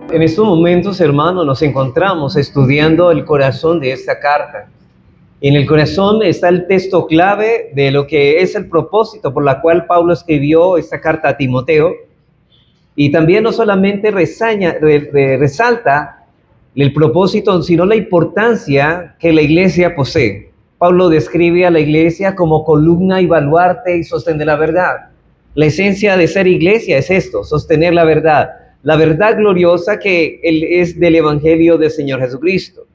En estos momentos, hermanos, nos encontramos estudiando el corazón de esta carta. En el corazón está el texto clave de lo que es el propósito por la cual Pablo escribió esta carta a Timoteo. Y también no solamente resalta el propósito, sino la importancia que la iglesia posee. Pablo describe a la iglesia como columna y baluarte y sostén de la verdad. La esencia de ser iglesia es esto, sostener la verdad gloriosa que es del Evangelio del Señor Jesucristo.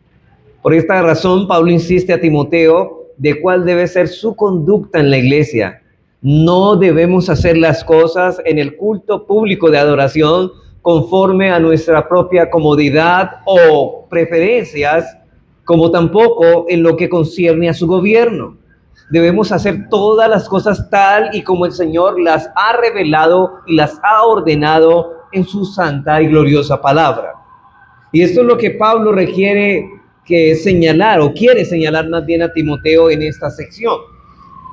Por esta razón, Pablo insiste a Timoteo de cuál debe ser su conducta en la iglesia. No debemos hacer las cosas en el culto público de adoración conforme a nuestra propia comodidad o preferencias, como tampoco en lo que concierne a su gobierno. Debemos hacer todas las cosas tal y como el Señor las ha revelado y las ha ordenado en su santa y gloriosa palabra. Y esto es lo que Pablo requiere que señalar, o quiere señalar más bien a Timoteo en esta sección.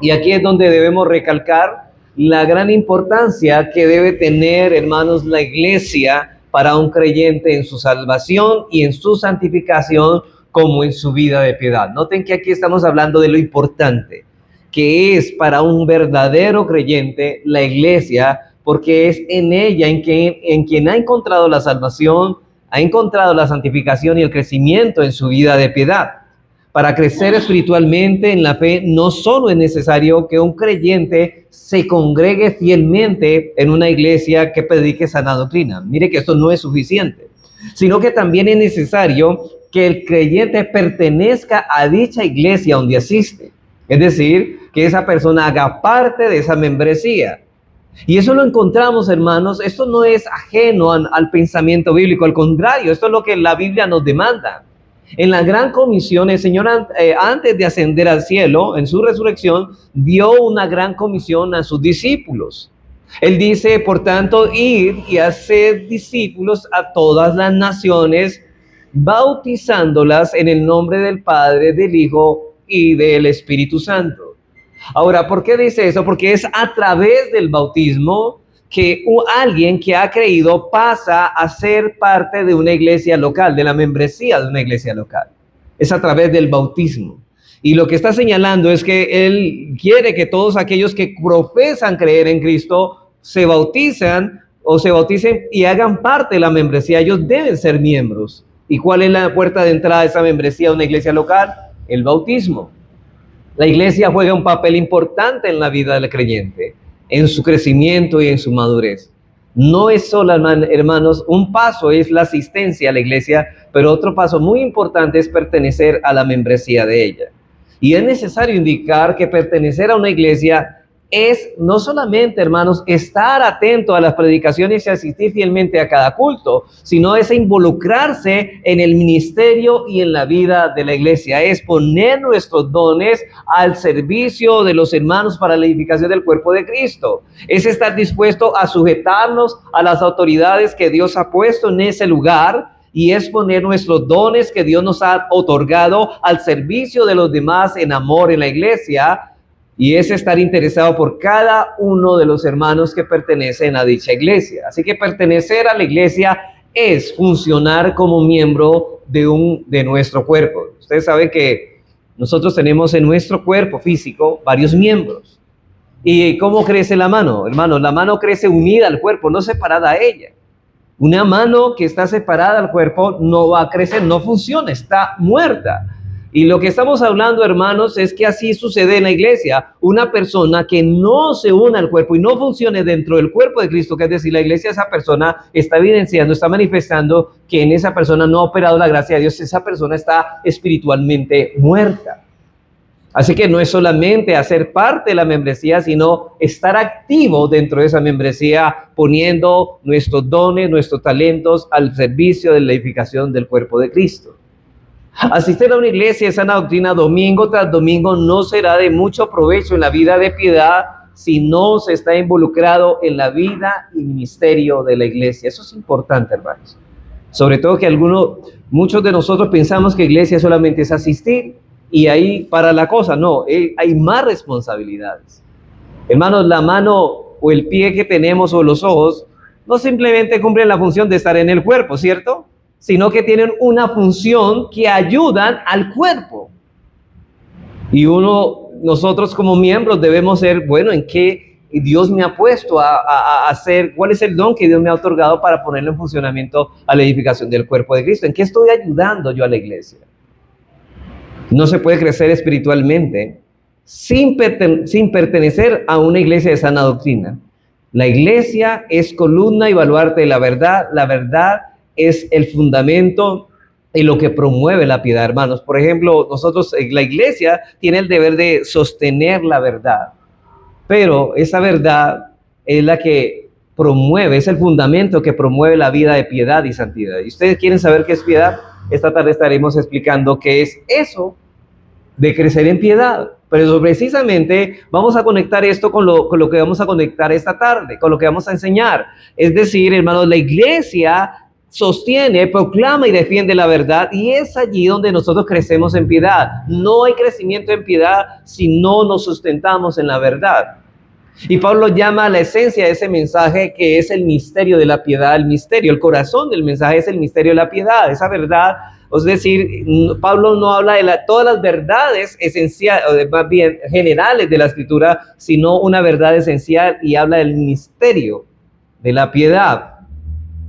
Y aquí es donde debemos recalcar la gran importancia que debe tener, hermanos, la iglesia para un creyente en su salvación y en su santificación, como en su vida de piedad. Noten que aquí estamos hablando de lo importante que es para un verdadero creyente la iglesia, porque es en ella en quien ha encontrado la salvación, ha encontrado la santificación y el crecimiento en su vida de piedad. Para crecer espiritualmente en la fe, no solo es necesario que un creyente se congregue fielmente en una iglesia que predique sana doctrina. Mire que esto no es suficiente, sino que también es necesario que el creyente pertenezca a dicha iglesia donde asiste. Es decir, que esa persona haga parte de esa membresía. Y eso lo encontramos, hermanos, esto no es ajeno al pensamiento bíblico, al contrario, esto es lo que la Biblia nos demanda. En la gran comisión, el Señor antes de ascender al cielo, en su resurrección, dio una gran comisión a sus discípulos. Él dice, por tanto, id y haced discípulos a todas las naciones, bautizándolas en el nombre del Padre, del Hijo y del Espíritu Santo. Ahora, ¿por qué dice eso? Porque es a través del bautismo que alguien que ha creído pasa a ser parte de una iglesia local, de la membresía de una iglesia local. Es a través del bautismo. Y lo que está señalando es que él quiere que todos aquellos que profesan creer en Cristo se bauticen y hagan parte de la membresía. Ellos deben ser miembros. ¿Y cuál es la puerta de entrada de esa membresía a una iglesia local? El bautismo. La iglesia juega un papel importante en la vida del creyente, en su crecimiento y en su madurez. No es solo, hermanos, un paso es la asistencia a la iglesia, pero otro paso muy importante es pertenecer a la membresía de ella. Y es necesario indicar que pertenecer a una iglesia es no solamente, hermanos, estar atento a las predicaciones y asistir fielmente a cada culto, sino es involucrarse en el ministerio y en la vida de la iglesia, es poner nuestros dones al servicio de los hermanos para la edificación del cuerpo de Cristo, es estar dispuesto a sujetarnos a las autoridades que Dios ha puesto en ese lugar, y es poner nuestros dones que Dios nos ha otorgado al servicio de los demás en amor en la iglesia. Y es estar interesado por cada uno de los hermanos que pertenecen a dicha iglesia. Así que pertenecer a la iglesia es funcionar como miembro de nuestro cuerpo. Ustedes saben que nosotros tenemos en nuestro cuerpo físico varios miembros. ¿Y cómo crece la mano? Hermanos, la mano crece unida al cuerpo, no separada a ella. Una mano que está separada al cuerpo no va a crecer, no funciona, está muerta. Y lo que estamos hablando, hermanos, es que así sucede en la iglesia. Una persona que no se une al cuerpo y no funcione dentro del cuerpo de Cristo, que es decir, la iglesia, esa persona está evidenciando, está manifestando que en esa persona no ha operado la gracia de Dios, esa persona está espiritualmente muerta. Así que no es solamente hacer parte de la membresía, sino estar activo dentro de esa membresía, poniendo nuestros dones, nuestros talentos al servicio de la edificación del cuerpo de Cristo. Asistir a una iglesia de sana doctrina domingo tras domingo no será de mucho provecho en la vida de piedad si no se está involucrado en la vida y ministerio de la iglesia. Eso es importante, hermanos. Sobre todo que muchos de nosotros pensamos que iglesia solamente es asistir y ahí para la cosa. No, hay más responsabilidades. Hermanos, la mano o el pie que tenemos o los ojos no simplemente cumplen la función de estar en el cuerpo, ¿cierto? Sino que tienen una función que ayudan al cuerpo. Y nosotros como miembros debemos ser, bueno, ¿en qué Dios me ha puesto a hacer? ¿Cuál es el don que Dios me ha otorgado para ponerlo en funcionamiento a la edificación del cuerpo de Cristo? ¿En qué estoy ayudando yo a la iglesia? No se puede crecer espiritualmente sin pertenecer a una iglesia de sana doctrina. La iglesia es columna y baluarte de la verdad. La verdad es el fundamento y lo que promueve la piedad, hermanos. Por ejemplo, nosotros, la iglesia tiene el deber de sostener la verdad, pero esa verdad es la que promueve, es el fundamento que promueve la vida de piedad y santidad. ¿Y ustedes quieren saber qué es piedad? Esta tarde estaremos explicando qué es eso de crecer en piedad. Pero precisamente vamos a conectar esto con lo que vamos a conectar esta tarde, con lo que vamos a enseñar. Es decir, hermanos, la iglesia sostiene, proclama y defiende la verdad, y es allí donde nosotros crecemos en piedad. No hay crecimiento en piedad si no nos sustentamos en la verdad. Y Pablo llama a la esencia de ese mensaje, que es el misterio de la piedad, el misterio, el corazón del mensaje es el misterio de la piedad, esa verdad. Es decir, Pablo no habla de todas las verdades esenciales, más bien generales de la Escritura, sino una verdad esencial, y habla del misterio de la piedad.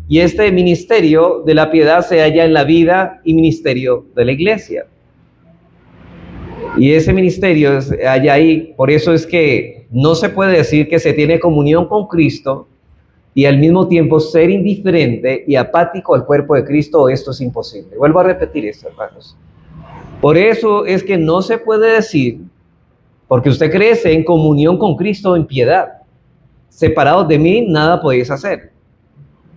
Y este ministerio de la piedad se halla en la vida y ministerio de la iglesia. Y ese ministerio hay ahí. Por eso es que no se puede decir que se tiene comunión con Cristo y al mismo tiempo ser indiferente y apático al cuerpo de Cristo. Esto es imposible. Vuelvo a repetir esto, hermanos. Por eso es que no se puede decir, porque usted crece en comunión con Cristo en piedad. Separados de mí, nada podéis hacer.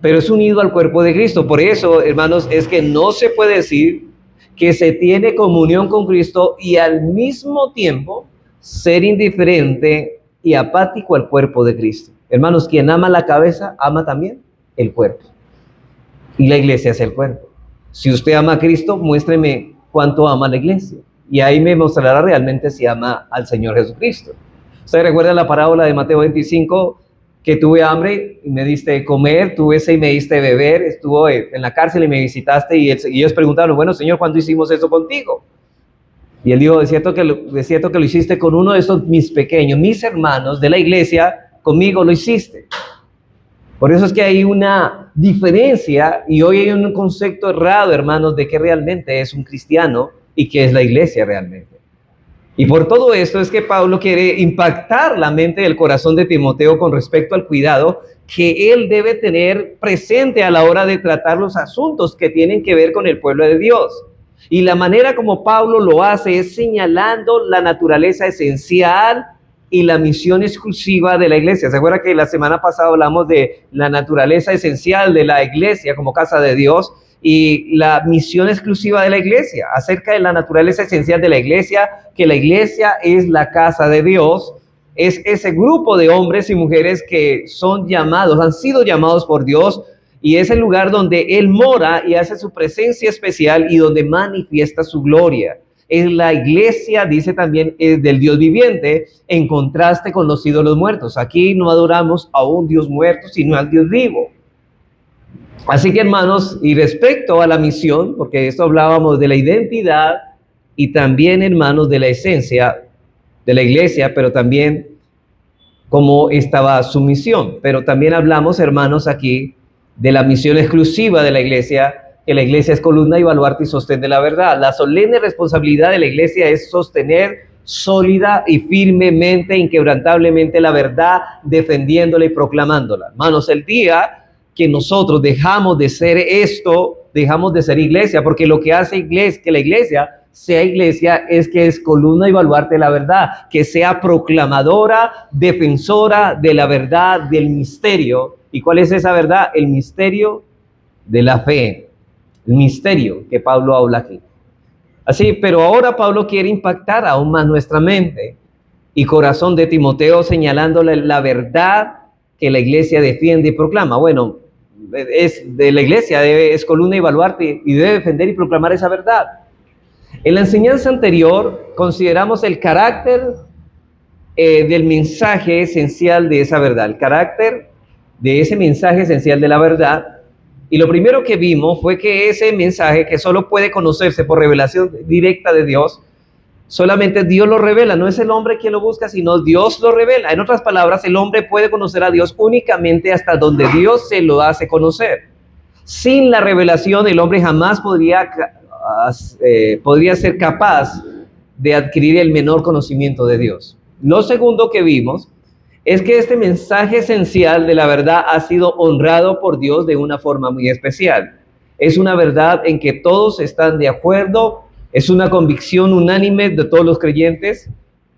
Pero es unido al cuerpo de Cristo. Por eso, hermanos, es que no se puede decir que se tiene comunión con Cristo y al mismo tiempo ser indiferente y apático al cuerpo de Cristo. Hermanos, quien ama la cabeza, ama también el cuerpo. Y la iglesia es el cuerpo. Si usted ama a Cristo, muéstreme cuánto ama a la iglesia. Y ahí me mostrará realmente si ama al Señor Jesucristo. ¿Usted recuerda la parábola de Mateo 25? Que tuve hambre y me diste de comer, tuve sed y me diste de beber, estuve en la cárcel y me visitaste, y ellos preguntaron, bueno, Señor, ¿cuándo hicimos eso contigo? Y él dijo, de cierto que lo hiciste con uno de esos mis pequeños, mis hermanos de la iglesia, conmigo lo hiciste. Por eso es que hay una diferencia, y hoy hay un concepto errado, hermanos, de qué realmente es un cristiano y qué es la iglesia realmente. Y por todo esto es que Pablo quiere impactar la mente y el corazón de Timoteo con respecto al cuidado que él debe tener presente a la hora de tratar los asuntos que tienen que ver con el pueblo de Dios. Y la manera como Pablo lo hace es señalando la naturaleza esencial y la misión exclusiva de la iglesia. ¿Se acuerda que la semana pasada hablamos de la naturaleza esencial de la iglesia como casa de Dios y la misión exclusiva de la iglesia? Acerca de la naturaleza esencial de la iglesia, que la iglesia es la casa de Dios, es ese grupo de hombres y mujeres que son llamados, han sido llamados por Dios, y es el lugar donde Él mora y hace su presencia especial y donde manifiesta su gloria. Es la iglesia, dice también, es del Dios viviente, en contraste con los ídolos muertos. Aquí no adoramos a un Dios muerto, sino al Dios vivo. Así que, hermanos, y respecto a la misión, porque esto hablábamos de la identidad y también, hermanos, de la esencia de la iglesia, pero también cómo estaba su misión. Pero también hablamos, hermanos, aquí de la misión exclusiva de la iglesia, que la iglesia es columna y baluarte y sostén de la verdad. La solemne responsabilidad de la iglesia es sostener sólida y firmemente, inquebrantablemente la verdad, defendiéndola y proclamándola. Hermanos, el día que nosotros dejamos de ser esto, dejamos de ser iglesia, porque lo que hace que la iglesia sea iglesia es que es columna y baluarte de la verdad, que sea proclamadora, defensora de la verdad, del misterio. ¿Y cuál es esa verdad? El misterio de la fe, el misterio que Pablo habla aquí. Así, pero ahora Pablo quiere impactar aún más nuestra mente y corazón de Timoteo, señalándole la verdad que la iglesia defiende y proclama. Bueno, es de la iglesia, es columna y baluarte y debe defender y proclamar esa verdad. En la enseñanza anterior consideramos el carácter del mensaje esencial de esa verdad, el carácter de ese mensaje esencial de la verdad. Y lo primero que vimos fue que ese mensaje, que solo puede conocerse por revelación directa de Dios, solamente Dios lo revela, no es el hombre quien lo busca, sino Dios lo revela. En otras palabras, el hombre puede conocer a Dios únicamente hasta donde Dios se lo hace conocer. Sin la revelación, el hombre jamás podría ser capaz de adquirir el menor conocimiento de Dios. Lo segundo que vimos es que este mensaje esencial de la verdad ha sido honrado por Dios de una forma muy especial. Es una verdad en que todos están de acuerdo, es una convicción unánime de todos los creyentes,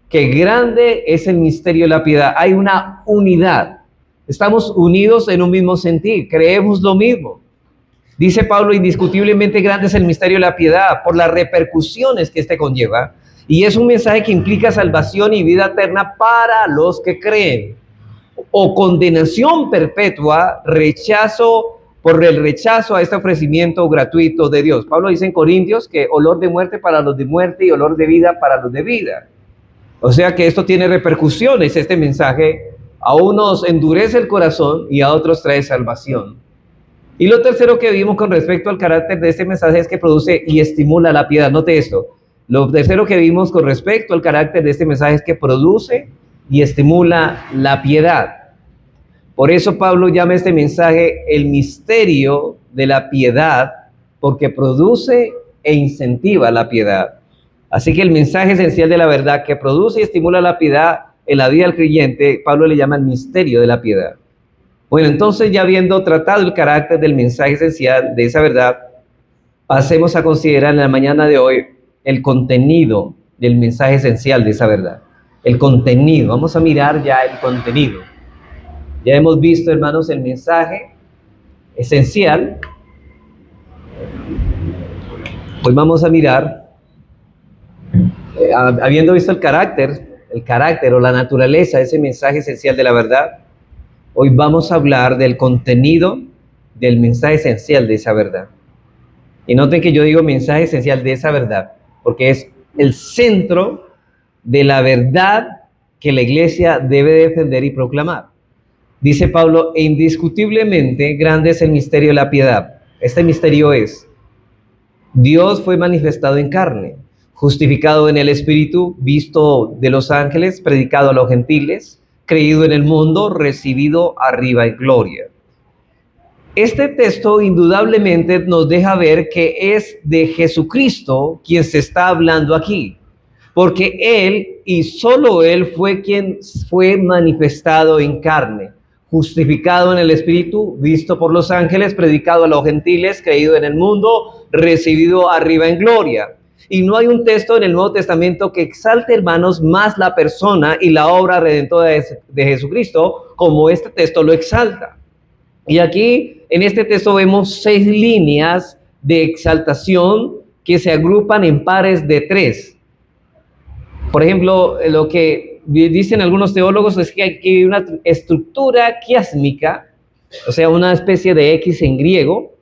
que grande es el misterio de la piedad. Hay una unidad, estamos unidos en un mismo sentir, creemos lo mismo. Dice Pablo, indiscutiblemente grande es el misterio de la piedad por las repercusiones que este conlleva. Y es un mensaje que implica salvación y vida eterna para los que creen, o condenación perpetua, por el rechazo a este ofrecimiento gratuito de Dios. Pablo dice en Corintios que olor de muerte para los de muerte y olor de vida para los de vida. O sea que esto tiene repercusiones, este mensaje. A unos endurece el corazón y a otros trae salvación. Y lo tercero que vimos con respecto al carácter de este mensaje es que produce y estimula la piedad. Note esto. Lo tercero que vimos con respecto al carácter de este mensaje es que produce y estimula la piedad. Por eso Pablo llama este mensaje el misterio de la piedad, porque produce e incentiva la piedad. Así que el mensaje esencial de la verdad que produce y estimula la piedad en la vida del creyente, Pablo le llama el misterio de la piedad. Bueno, entonces ya habiendo tratado el carácter del mensaje esencial de esa verdad, pasemos a considerar en la mañana de hoy el contenido del mensaje esencial de esa verdad. El contenido, vamos a mirar ya el contenido. Ya hemos visto, hermanos, el mensaje esencial. Hoy vamos a mirar, habiendo visto el carácter o la naturaleza de ese mensaje esencial de la verdad, hoy vamos a hablar del contenido del mensaje esencial de esa verdad. Y noten que yo digo mensaje esencial de esa verdad, porque es el centro de la verdad que la iglesia debe defender y proclamar. Dice Pablo, e indiscutiblemente grande es el misterio de la piedad. Este misterio es: Dios fue manifestado en carne, justificado en el Espíritu, visto de los ángeles, predicado a los gentiles, creído en el mundo, recibido arriba en gloria. Este texto indudablemente nos deja ver que es de Jesucristo quien se está hablando aquí, porque Él y solo Él fue quien fue manifestado en carne, justificado en el Espíritu, visto por los ángeles, predicado a los gentiles, creído en el mundo, recibido arriba en gloria. Y no hay un texto en el Nuevo Testamento que exalte, hermanos, más la persona y la obra redentora de Jesucristo como este texto lo exalta. Y aquí, en este texto, vemos 6 líneas de exaltación que se agrupan en pares de 3. Por ejemplo, lo que dicen algunos teólogos es que hay una estructura quiásmica, o sea, una especie de X en griego,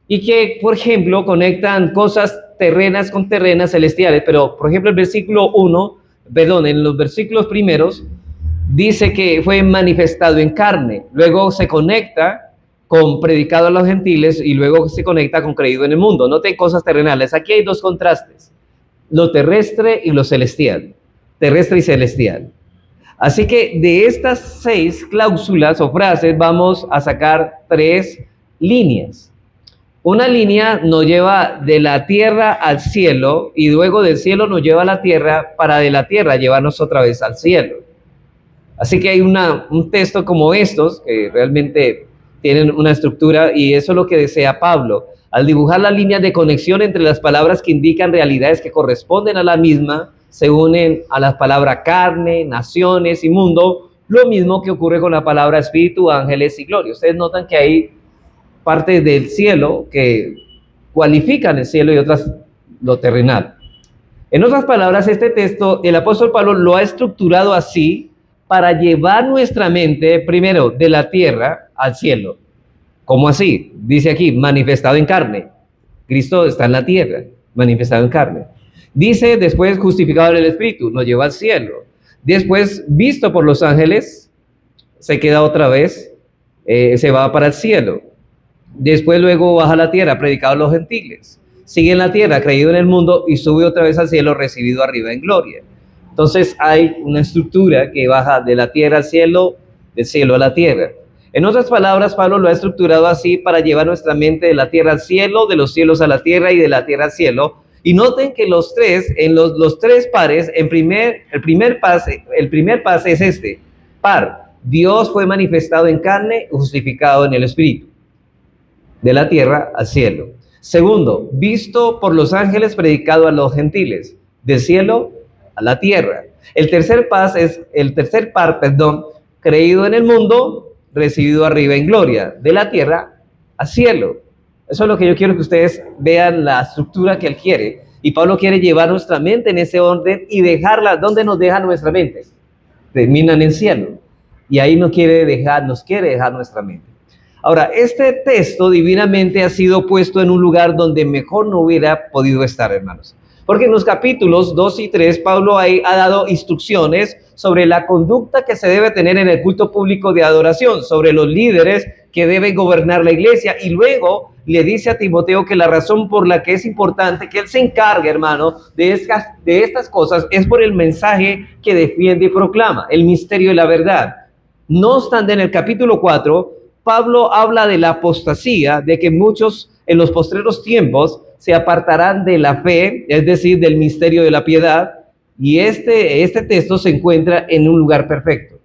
y que, por ejemplo, conectan cosas terrenas con terrenas celestiales. Pero, por ejemplo, en los versículos primeros, dice que fue manifestado en carne, luego se conecta con predicado a los gentiles y luego se conecta con creído en el mundo. Noten cosas terrenales. Aquí hay 2 contrastes: lo terrestre y lo celestial, terrestre y celestial. Así que de estas 6 cláusulas o frases vamos a sacar 3 líneas. Una línea nos lleva de la tierra al cielo y luego del cielo nos lleva a la tierra para de la tierra llevarnos otra vez al cielo. Así que hay un texto como estos que realmente tienen una estructura, y eso es lo que desea Pablo. Al dibujar la línea de conexión entre las palabras que indican realidades que corresponden a la misma, se unen a las palabras carne, naciones y mundo, lo mismo que ocurre con la palabra espíritu, ángeles y gloria. Ustedes notan que hay partes del cielo que cualifican el cielo y otras lo terrenal. En otras palabras, este texto, el apóstol Pablo lo ha estructurado así para llevar nuestra mente primero de la tierra al cielo. ¿Cómo así? Dice aquí, manifestado en carne. Cristo está en la tierra, manifestado en carne. Dice después, justificado en el Espíritu, nos lleva al cielo. Después, visto por los ángeles, se queda otra vez se va para el cielo. Después luego baja a la tierra, predicado a los gentiles. Sigue en la tierra, creído en el mundo, y sube otra vez al cielo, recibido arriba en gloria. Entonces hay una estructura que baja de la tierra al cielo, del cielo a la tierra. En otras palabras, Pablo lo ha estructurado así para llevar nuestra mente de la tierra al cielo, de los cielos a la tierra y de la tierra al cielo. Y noten que los tres, en los tres pares, el primer pase es este, par. Dios fue manifestado en carne, justificado en el Espíritu, de la tierra al cielo. Segundo, visto por los ángeles, predicado a los gentiles, del cielo a la tierra. El tercer par, creído en el mundo, recibido arriba en gloria, de la tierra al cielo. Eso es lo que yo quiero que ustedes vean, la estructura que él quiere. Y Pablo quiere llevar nuestra mente en ese orden y dejarla. ¿Dónde nos deja nuestra mente? Termina en el cielo. Y ahí nos quiere dejar nuestra mente. Ahora, este texto divinamente ha sido puesto en un lugar donde mejor no hubiera podido estar, hermanos. Porque en los capítulos 2 y 3, Pablo ahí ha dado instrucciones sobre la conducta que se debe tener en el culto público de adoración, sobre los líderes que deben gobernar la iglesia, y luego le dice a Timoteo que la razón por la que es importante que él se encargue, hermano, de estas cosas es por el mensaje que defiende y proclama, el misterio de la verdad. No obstante, en el capítulo 4, Pablo habla de la apostasía, de que muchos en los postreros tiempos se apartarán de la fe, es decir, del misterio de la piedad, y este texto se encuentra en un lugar perfecto.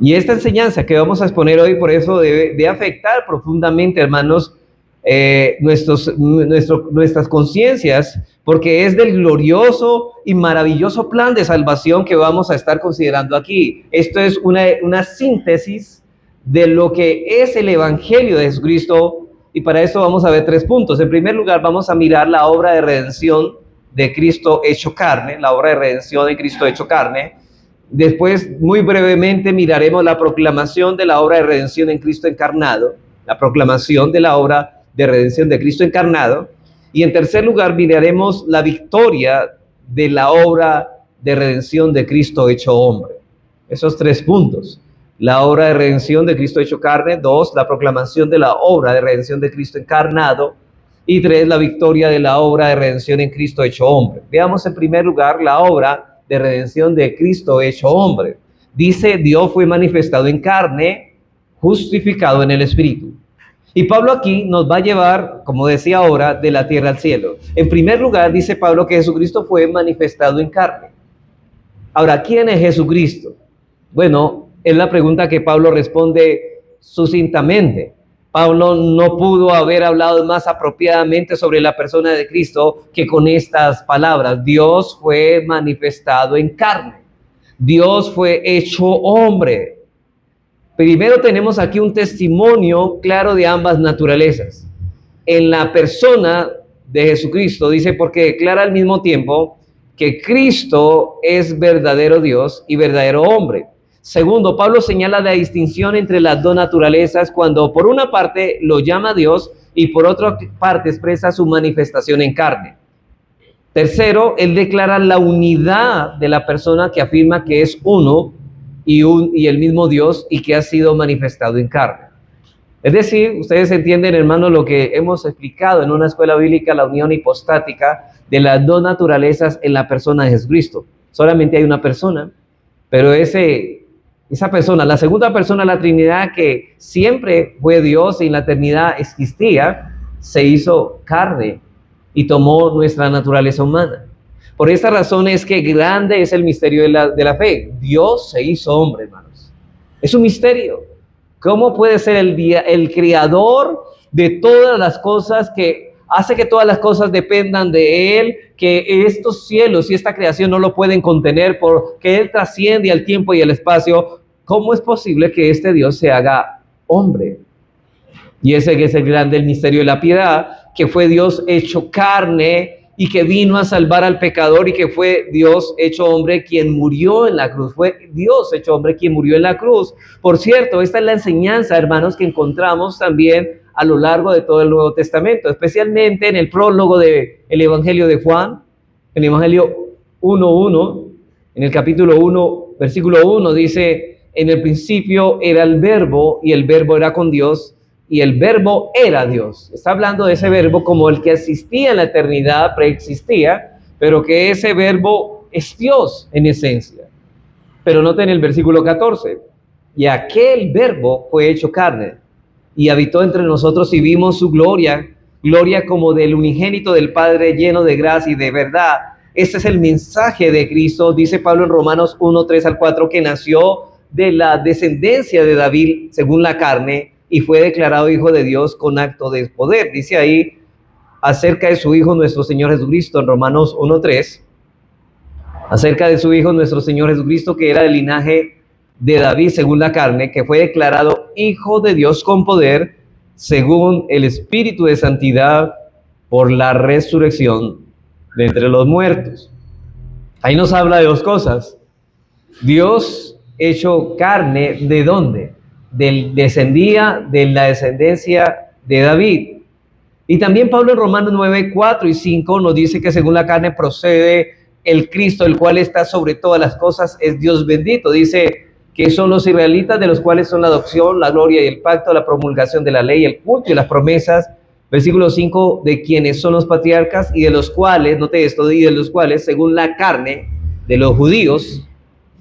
Y esta enseñanza que vamos a exponer hoy, por eso debe afectar profundamente, hermanos, nuestras conciencias, porque es del glorioso y maravilloso plan de salvación que vamos a estar considerando aquí. Esto es una síntesis de lo que es el Evangelio de Jesucristo, y para eso vamos a ver 3 puntos. En primer lugar, vamos a mirar la obra de redención de Cristo hecho carne, la obra de redención de Cristo hecho carne. Después, muy brevemente, miraremos la proclamación de la obra de redención en Cristo encarnado, la proclamación de la obra de redención de Cristo encarnado. Y en tercer lugar, miraremos la victoria de la obra de redención de Cristo hecho hombre. Esos 3 puntos. La obra de redención de Cristo hecho carne. 2, la proclamación de la obra de redención de Cristo encarnado. Y 3, la victoria de la obra de redención en Cristo hecho hombre. Veamos en primer lugar la obra de redención de Cristo hecho hombre. Dice, Dios fue manifestado en carne, justificado en el Espíritu. Y Pablo aquí nos va a llevar, como decía ahora, de la tierra al cielo. En primer lugar, dice Pablo que Jesucristo fue manifestado en carne. Ahora, ¿quién es Jesucristo? Bueno, es la pregunta que Pablo responde sucintamente. Pablo no pudo haber hablado más apropiadamente sobre la persona de Cristo que con estas palabras. Dios fue manifestado en carne. Dios fue hecho hombre. Primero tenemos aquí un testimonio claro de ambas naturalezas. En la persona de Jesucristo, dice, porque declara al mismo tiempo que Cristo es verdadero Dios y verdadero hombre. Segundo, Pablo señala la distinción entre las dos naturalezas cuando por una parte lo llama Dios y por otra parte expresa su manifestación en carne. Tercero, él declara la unidad de la persona que afirma que es uno y el mismo Dios y que ha sido manifestado en carne. Es decir, ustedes entienden, hermanos, lo que hemos explicado en una escuela bíblica, la unión hipostática de las dos naturalezas en la persona de Jesucristo. Solamente hay una persona, pero esa persona, la segunda persona de la Trinidad, que siempre fue Dios y en la eternidad existía, se hizo carne y tomó nuestra naturaleza humana. Por esta razón es que grande es el misterio de la fe. Dios se hizo hombre, hermanos. Es un misterio. ¿Cómo puede ser el creador de todas las cosas, que hace que todas las cosas dependan de Él, que estos cielos y esta creación no lo pueden contener porque Él trasciende al tiempo y el espacio? ¿Cómo es posible que este Dios se haga hombre? Y ese que es el grande el misterio de la piedad, que fue Dios hecho carne y que vino a salvar al pecador, y que fue Dios hecho hombre quien murió en la cruz. Fue Dios hecho hombre quien murió en la cruz. Por cierto, esta es la enseñanza, hermanos, que encontramos también a lo largo de todo el Nuevo Testamento, especialmente en el prólogo del Evangelio de Juan, en el Evangelio 1:1, en el capítulo 1, versículo 1, dice en el principio era el verbo y el verbo era con Dios y el verbo era Dios. Está hablando de ese verbo como el que existía en la eternidad, preexistía, pero que ese verbo es Dios en esencia. Pero noten el versículo 14, y aquel verbo fue hecho carne y habitó entre nosotros y vimos su gloria, gloria como del unigénito del Padre, lleno de gracia y de verdad. Este es el mensaje de Cristo, dice Pablo en Romanos 1, 3 al 4, que nació de la descendencia de David según la carne y fue declarado hijo de Dios con acto de poder. Dice ahí acerca de su Hijo nuestro Señor Jesucristo en Romanos 1, 3, acerca de su Hijo nuestro Señor Jesucristo, que era del linaje de David según la carne, que fue declarado Hijo de Dios con poder, según el Espíritu de Santidad, por la resurrección de entre los muertos. Ahí nos habla de dos cosas. Dios hecho carne, ¿de dónde? Descendía de la descendencia de David. Y también Pablo en Romanos 9, 4 y 5 nos dice que según la carne procede el Cristo, el cual está sobre todas las cosas, es Dios bendito. Dice que son los israelitas, de los cuales son la adopción, la gloria y el pacto, la promulgación de la ley, el culto y las promesas. Versículo 5, de quienes son los patriarcas y de los cuales, note esto, y de los cuales, según la carne, de los judíos,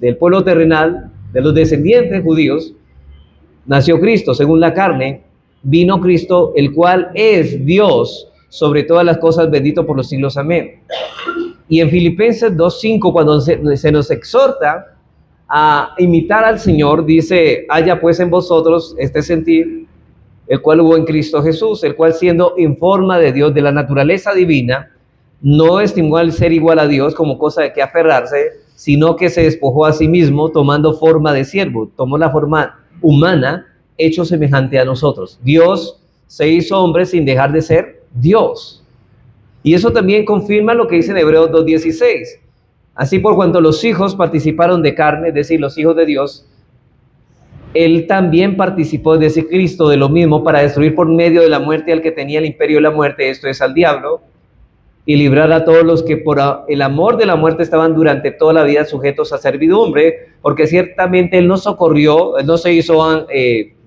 del pueblo terrenal, de los descendientes judíos, nació Cristo. Según la carne, vino Cristo, el cual es Dios sobre todas las cosas, bendito por los siglos. Amén. Y en Filipenses 2:5, cuando se nos exhorta a imitar al Señor, dice, haya pues en vosotros este sentir, el cual hubo en Cristo Jesús, el cual siendo en forma de Dios, de la naturaleza divina, no estimó al ser igual a Dios como cosa de que aferrarse, sino que se despojó a sí mismo, tomando forma de siervo, tomó la forma humana, hecho semejante a nosotros. Dios se hizo hombre sin dejar de ser Dios. Y eso también confirma lo que dice en Hebreos 2:16. Así por cuanto los hijos participaron de carne, es decir, los hijos de Dios, Él también participó de ese Cristo, de lo mismo, para destruir por medio de la muerte al que tenía el imperio de la muerte, esto es, al diablo, y librar a todos los que por el amor de la muerte estaban durante toda la vida sujetos a servidumbre, porque ciertamente Él no socorrió, Él no se hizo,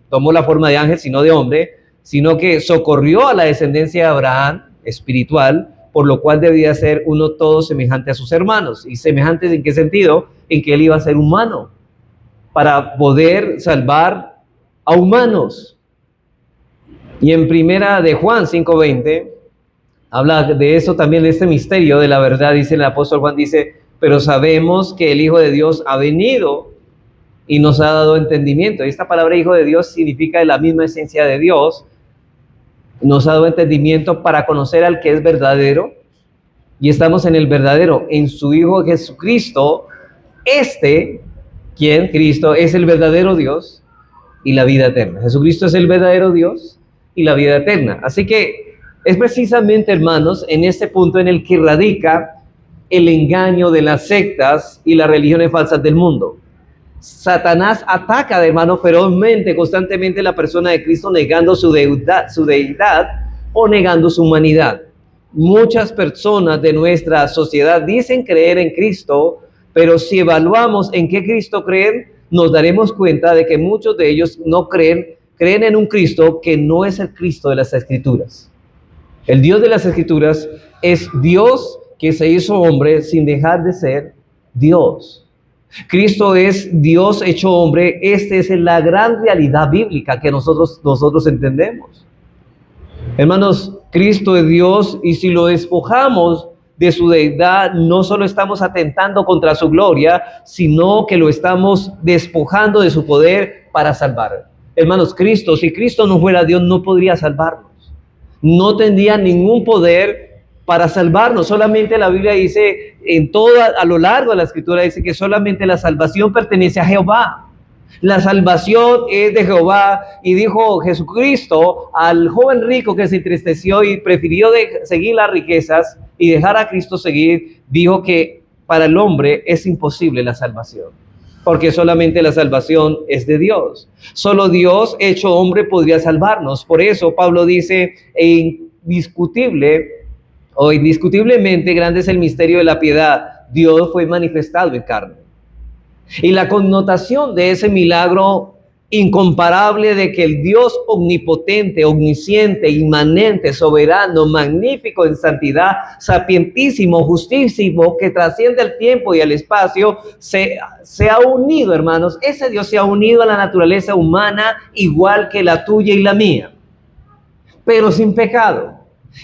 tomó la forma de ángel, sino de hombre, sino que socorrió a la descendencia de Abraham espiritual, por lo cual debía ser uno todo semejante a sus hermanos. ¿Y semejantes en qué sentido? En que Él iba a ser humano, para poder salvar a humanos. Y en primera de Juan 5:20, habla de eso también, de este misterio de la verdad. Dice el apóstol Juan, dice, pero sabemos que el Hijo de Dios ha venido y nos ha dado entendimiento. Y esta palabra Hijo de Dios significa de la misma esencia de Dios. Nos ha dado entendimiento para conocer al que es verdadero. Y estamos en el verdadero, en su Hijo Jesucristo. ¿Quién? Cristo es el verdadero Dios y la vida eterna. Jesucristo es el verdadero Dios y la vida eterna. Así que es precisamente, hermanos, en este punto en el que radica el engaño de las sectas y las religiones falsas del mundo. Satanás ataca, hermano, ferozmente, constantemente a la persona de Cristo, negando su deidad o negando su humanidad. Muchas personas de nuestra sociedad dicen creer en Cristo, pero si evaluamos en qué Cristo creen, nos daremos cuenta de que muchos de ellos no creen en un Cristo que no es el Cristo de las Escrituras. El Dios de las Escrituras es Dios que se hizo hombre sin dejar de ser Dios. Cristo es Dios hecho hombre. Esta es la gran realidad bíblica que nosotros entendemos. Hermanos, Cristo es Dios, y si lo despojamos de su deidad, no solo estamos atentando contra su gloria, sino que lo estamos despojando de su poder para salvar. Hermanos, si Cristo no fuera Dios, no podría salvarnos. No tendría ningún poder para salvarnos. Solamente la Biblia dice, a lo largo de la Escritura dice que solamente la salvación pertenece a Jehová. La salvación es de Jehová. Y dijo Jesucristo al joven rico que se entristeció y prefirió seguir las riquezas y dejar a Cristo seguir, dijo que para el hombre es imposible la salvación, porque solamente la salvación es de Dios. Solo Dios hecho hombre podría salvarnos. Por eso Pablo dice, indiscutiblemente grande es el misterio de la piedad. Dios fue manifestado en carne. Y la connotación de ese milagro incomparable de que el Dios omnipotente, omnisciente, inmanente, soberano, magnífico en santidad, sapientísimo, justísimo, que trasciende el tiempo y el espacio, se ha unido, hermanos. Ese Dios se ha unido a la naturaleza humana igual que la tuya y la mía, pero sin pecado.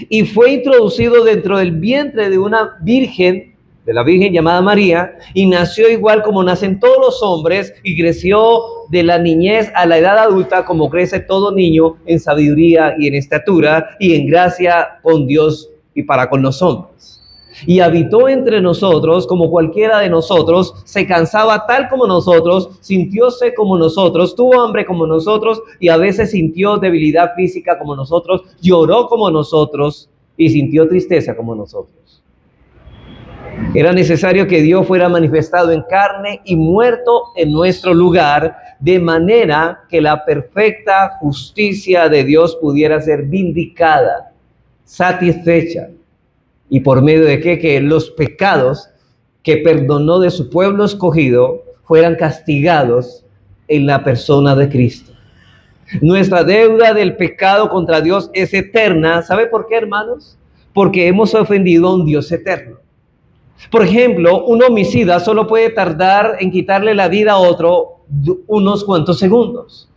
Y fue introducido dentro del vientre de una virgen, de la Virgen llamada María, y nació igual como nacen todos los hombres, y creció de la niñez a la edad adulta como crece todo niño en sabiduría y en estatura y en gracia con Dios y para con los hombres. Y habitó entre nosotros como cualquiera de nosotros, se cansaba tal como nosotros, sintióse como nosotros, tuvo hambre como nosotros y a veces sintió debilidad física como nosotros, lloró como nosotros y sintió tristeza como nosotros. Era necesario que Dios fuera manifestado en carne y muerto en nuestro lugar, de manera que la perfecta justicia de Dios pudiera ser vindicada, satisfecha. ¿Y por medio de qué? Que los pecados que perdonó de su pueblo escogido fueran castigados en la persona de Cristo. Nuestra deuda del pecado contra Dios es eterna. ¿Sabe por qué, hermanos? Porque hemos ofendido a un Dios eterno. Por ejemplo, un homicida solo puede tardar en quitarle la vida a otro unos cuantos segundos.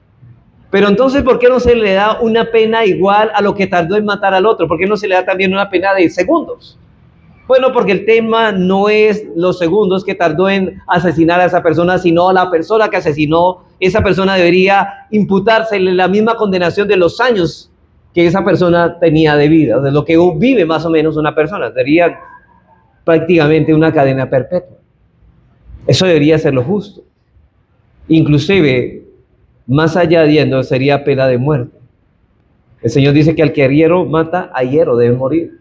Pero entonces, ¿por qué no se le da una pena igual a lo que tardó en matar al otro? ¿Por qué no se le da también una pena de segundos? Bueno, porque el tema no es los segundos que tardó en asesinar a esa persona, sino a la persona que asesinó. Esa persona debería imputársele la misma condenación de los años que esa persona tenía de vida, de lo que vive más o menos una persona. Sería prácticamente una cadena perpetua. Eso debería ser lo justo. Inclusive, más allá yendo, sería pena de muerte. El Señor dice que al que a hierro mata, a hierro debe morir.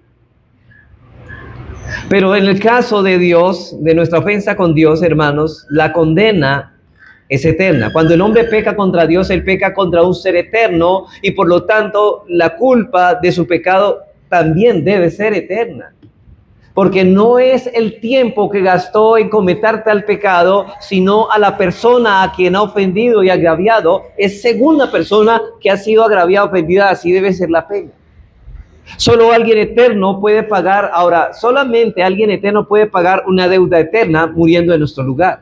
Pero en el caso de Dios, de nuestra ofensa con Dios, hermanos, la condena es eterna. Cuando el hombre peca contra Dios, él peca contra un ser eterno y por lo tanto la culpa de su pecado también debe ser eterna. Porque no es el tiempo que gastó en cometer tal pecado, sino a la persona a quien ha ofendido y agraviado, es según la persona que ha sido agraviada, ofendida, así debe ser la pena. Solo alguien eterno puede pagar, ahora, solamente alguien eterno puede pagar una deuda eterna muriendo en nuestro lugar.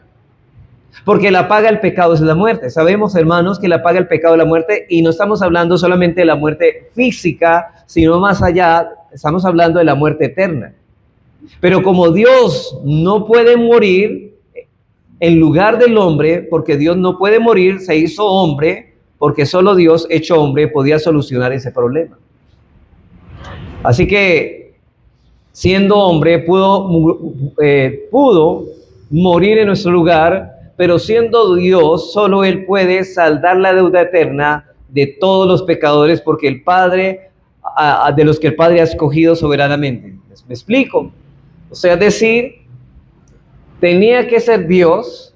Porque la paga del pecado es la muerte. Sabemos, hermanos, que la paga del pecado es la muerte, y no estamos hablando solamente de la muerte física, sino más allá, estamos hablando de la muerte eterna. Pero como Dios no puede morir en lugar del hombre, porque Dios no puede morir, se hizo hombre, porque solo Dios hecho hombre podía solucionar ese problema. Así que, siendo hombre, pudo morir en nuestro lugar, pero siendo Dios, solo Él puede saldar la deuda eterna de todos los pecadores, porque el Padre, de los que el Padre ha escogido soberanamente. ¿Me explico? O sea, es decir, tenía que ser Dios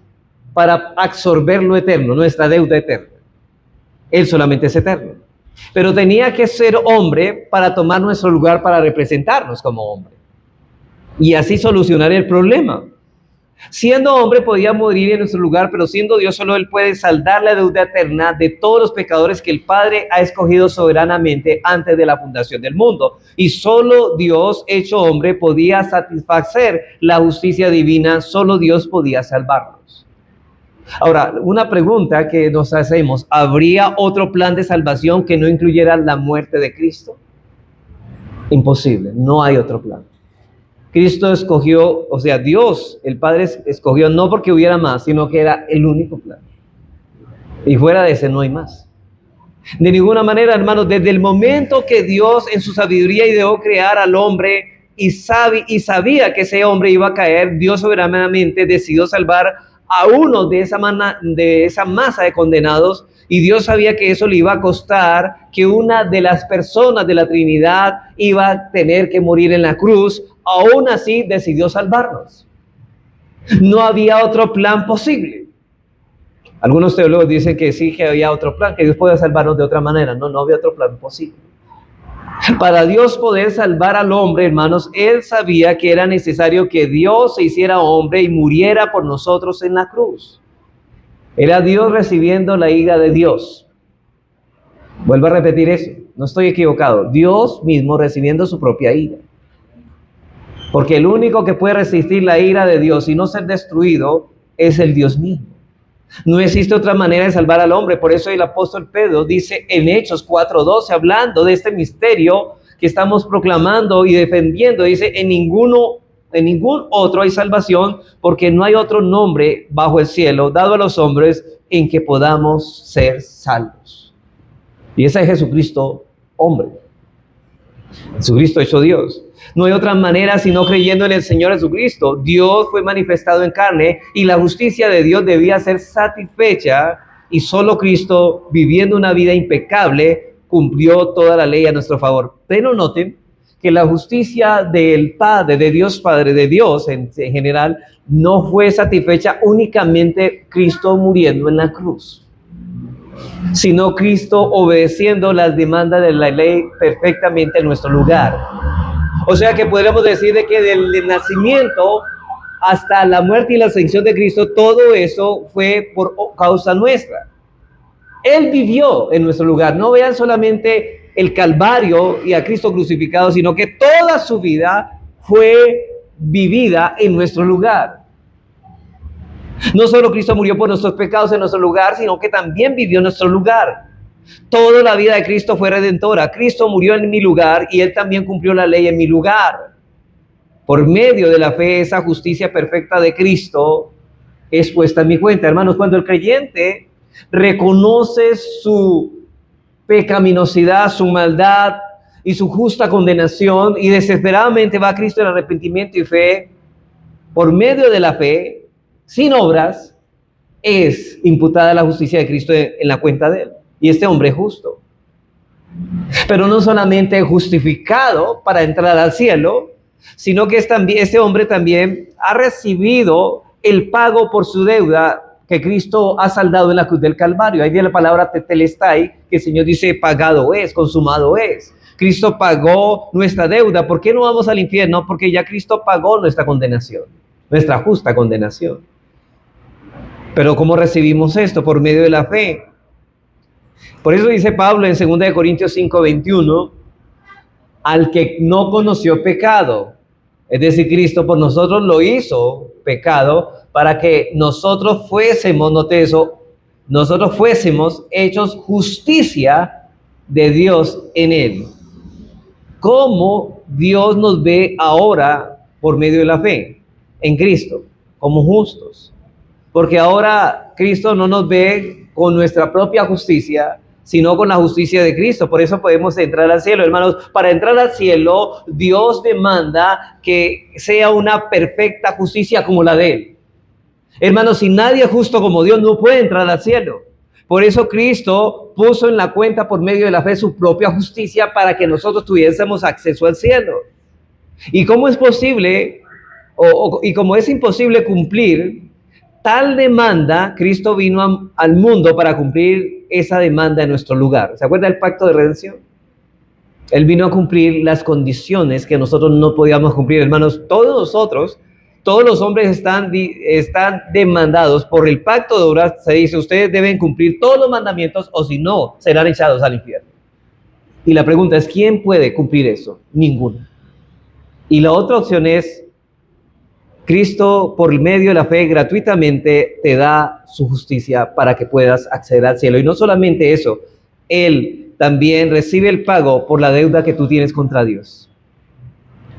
para absorber lo eterno, nuestra deuda eterna. Él solamente es eterno. Pero tenía que ser hombre para tomar nuestro lugar, para representarnos como hombre. Y así solucionar el problema. Siendo hombre podía morir en nuestro lugar, pero siendo Dios solo Él puede saldar la deuda eterna de todos los pecadores que el Padre ha escogido soberanamente antes de la fundación del mundo. Y solo Dios hecho hombre podía satisfacer la justicia divina, solo Dios podía salvarnos. Ahora, una pregunta que nos hacemos, ¿habría otro plan de salvación que no incluyera la muerte de Cristo? Imposible, no hay otro plan. Cristo escogió, o sea, Dios, el Padre escogió no porque hubiera más, sino que era el único plan. Y fuera de ese no hay más. De ninguna manera, hermanos, desde el momento que Dios en su sabiduría ideó crear al hombre y sabía que ese hombre iba a caer, Dios soberanamente decidió salvar a uno de esa masa de condenados, y Dios sabía que eso le iba a costar, que una de las personas de la Trinidad iba a tener que morir en la cruz. Aún así decidió salvarnos. No había otro plan posible. Algunos teólogos dicen que sí, que había otro plan, que Dios podía salvarnos de otra manera. No había otro plan posible. Para Dios poder salvar al hombre, hermanos, Él sabía que era necesario que Dios se hiciera hombre y muriera por nosotros en la cruz. Era Dios recibiendo la ira de Dios. Vuelvo a repetir eso, no estoy equivocado. Dios mismo recibiendo su propia ira. Porque el único que puede resistir la ira de Dios y no ser destruido es el Dios mismo. No existe otra manera de salvar al hombre. Por eso el apóstol Pedro dice en Hechos 4:12, hablando de este misterio que estamos proclamando y defendiendo, dice, en ningún otro hay salvación, porque no hay otro nombre bajo el cielo dado a los hombres en que podamos ser salvos. Y ese es Jesucristo, hombre. Jesucristo hecho Dios. No hay otra manera sino creyendo en el Señor Jesucristo. Dios fue manifestado en carne y la justicia de Dios debía ser satisfecha, y solo Cristo, viviendo una vida impecable, cumplió toda la ley a nuestro favor. Pero noten que la justicia del Padre, de Dios Padre, de Dios en general, no fue satisfecha únicamente Cristo muriendo en la cruz, sino Cristo obedeciendo las demandas de la ley perfectamente en nuestro lugar. O sea que podríamos decir de que del nacimiento hasta la muerte y la ascensión de Cristo, todo eso fue por causa nuestra. Él vivió en nuestro lugar. No vean solamente el Calvario y a Cristo crucificado, sino que toda su vida fue vivida en nuestro lugar. No solo Cristo murió por nuestros pecados en nuestro lugar, sino que también vivió en nuestro lugar. Toda la vida de Cristo fue redentora. Cristo murió en mi lugar y Él también cumplió la ley en mi lugar. Por medio de la fe, esa justicia perfecta de Cristo es puesta en mi cuenta. Hermanos, cuando el creyente reconoce su pecaminosidad, su maldad y su justa condenación, y desesperadamente va a Cristo en arrepentimiento y fe, por medio de la fe, sin obras, es imputada la justicia de Cristo en la cuenta de Él. Y este hombre es justo. Pero no solamente justificado para entrar al cielo, sino que este hombre también ha recibido el pago por su deuda que Cristo ha saldado en la cruz del Calvario. Ahí viene la palabra tetelestai, que el Señor dice pagado es, consumado es. Cristo pagó nuestra deuda. ¿Por qué no vamos al infierno? Porque ya Cristo pagó nuestra condenación, nuestra justa condenación. Pero ¿cómo recibimos esto? Por medio de la fe. Por eso dice Pablo en 2 Corintios 5:21, al que no conoció pecado, es decir, Cristo por nosotros lo hizo pecado para que nosotros fuésemos, note eso, nosotros fuésemos hechos justicia de Dios en Él. ¿Cómo Dios nos ve ahora por medio de la fe en Cristo? Como justos. Porque ahora Cristo no nos ve con nuestra propia justicia, sino con la justicia de Cristo. Por eso podemos entrar al cielo, hermanos. Para entrar al cielo, Dios demanda que sea una perfecta justicia como la de Él. Hermanos, si nadie es justo como Dios, no puede entrar al cielo. Por eso Cristo puso en la cuenta por medio de la fe su propia justicia para que nosotros tuviésemos acceso al cielo. ¿Y cómo es posible, y como es imposible cumplir tal demanda? Cristo vino al mundo para cumplir esa demanda en nuestro lugar. ¿Se acuerda del pacto de redención? Él vino a cumplir las condiciones que nosotros no podíamos cumplir, hermanos. Todos los hombres están demandados por el pacto de obras. Se dice, ustedes deben cumplir todos los mandamientos o si no, serán echados al infierno. Y la pregunta es, ¿quién puede cumplir eso? Ninguno. Y la otra opción es, Cristo, por medio de la fe, gratuitamente te da su justicia para que puedas acceder al cielo. Y no solamente eso, Él también recibe el pago por la deuda que tú tienes contra Dios.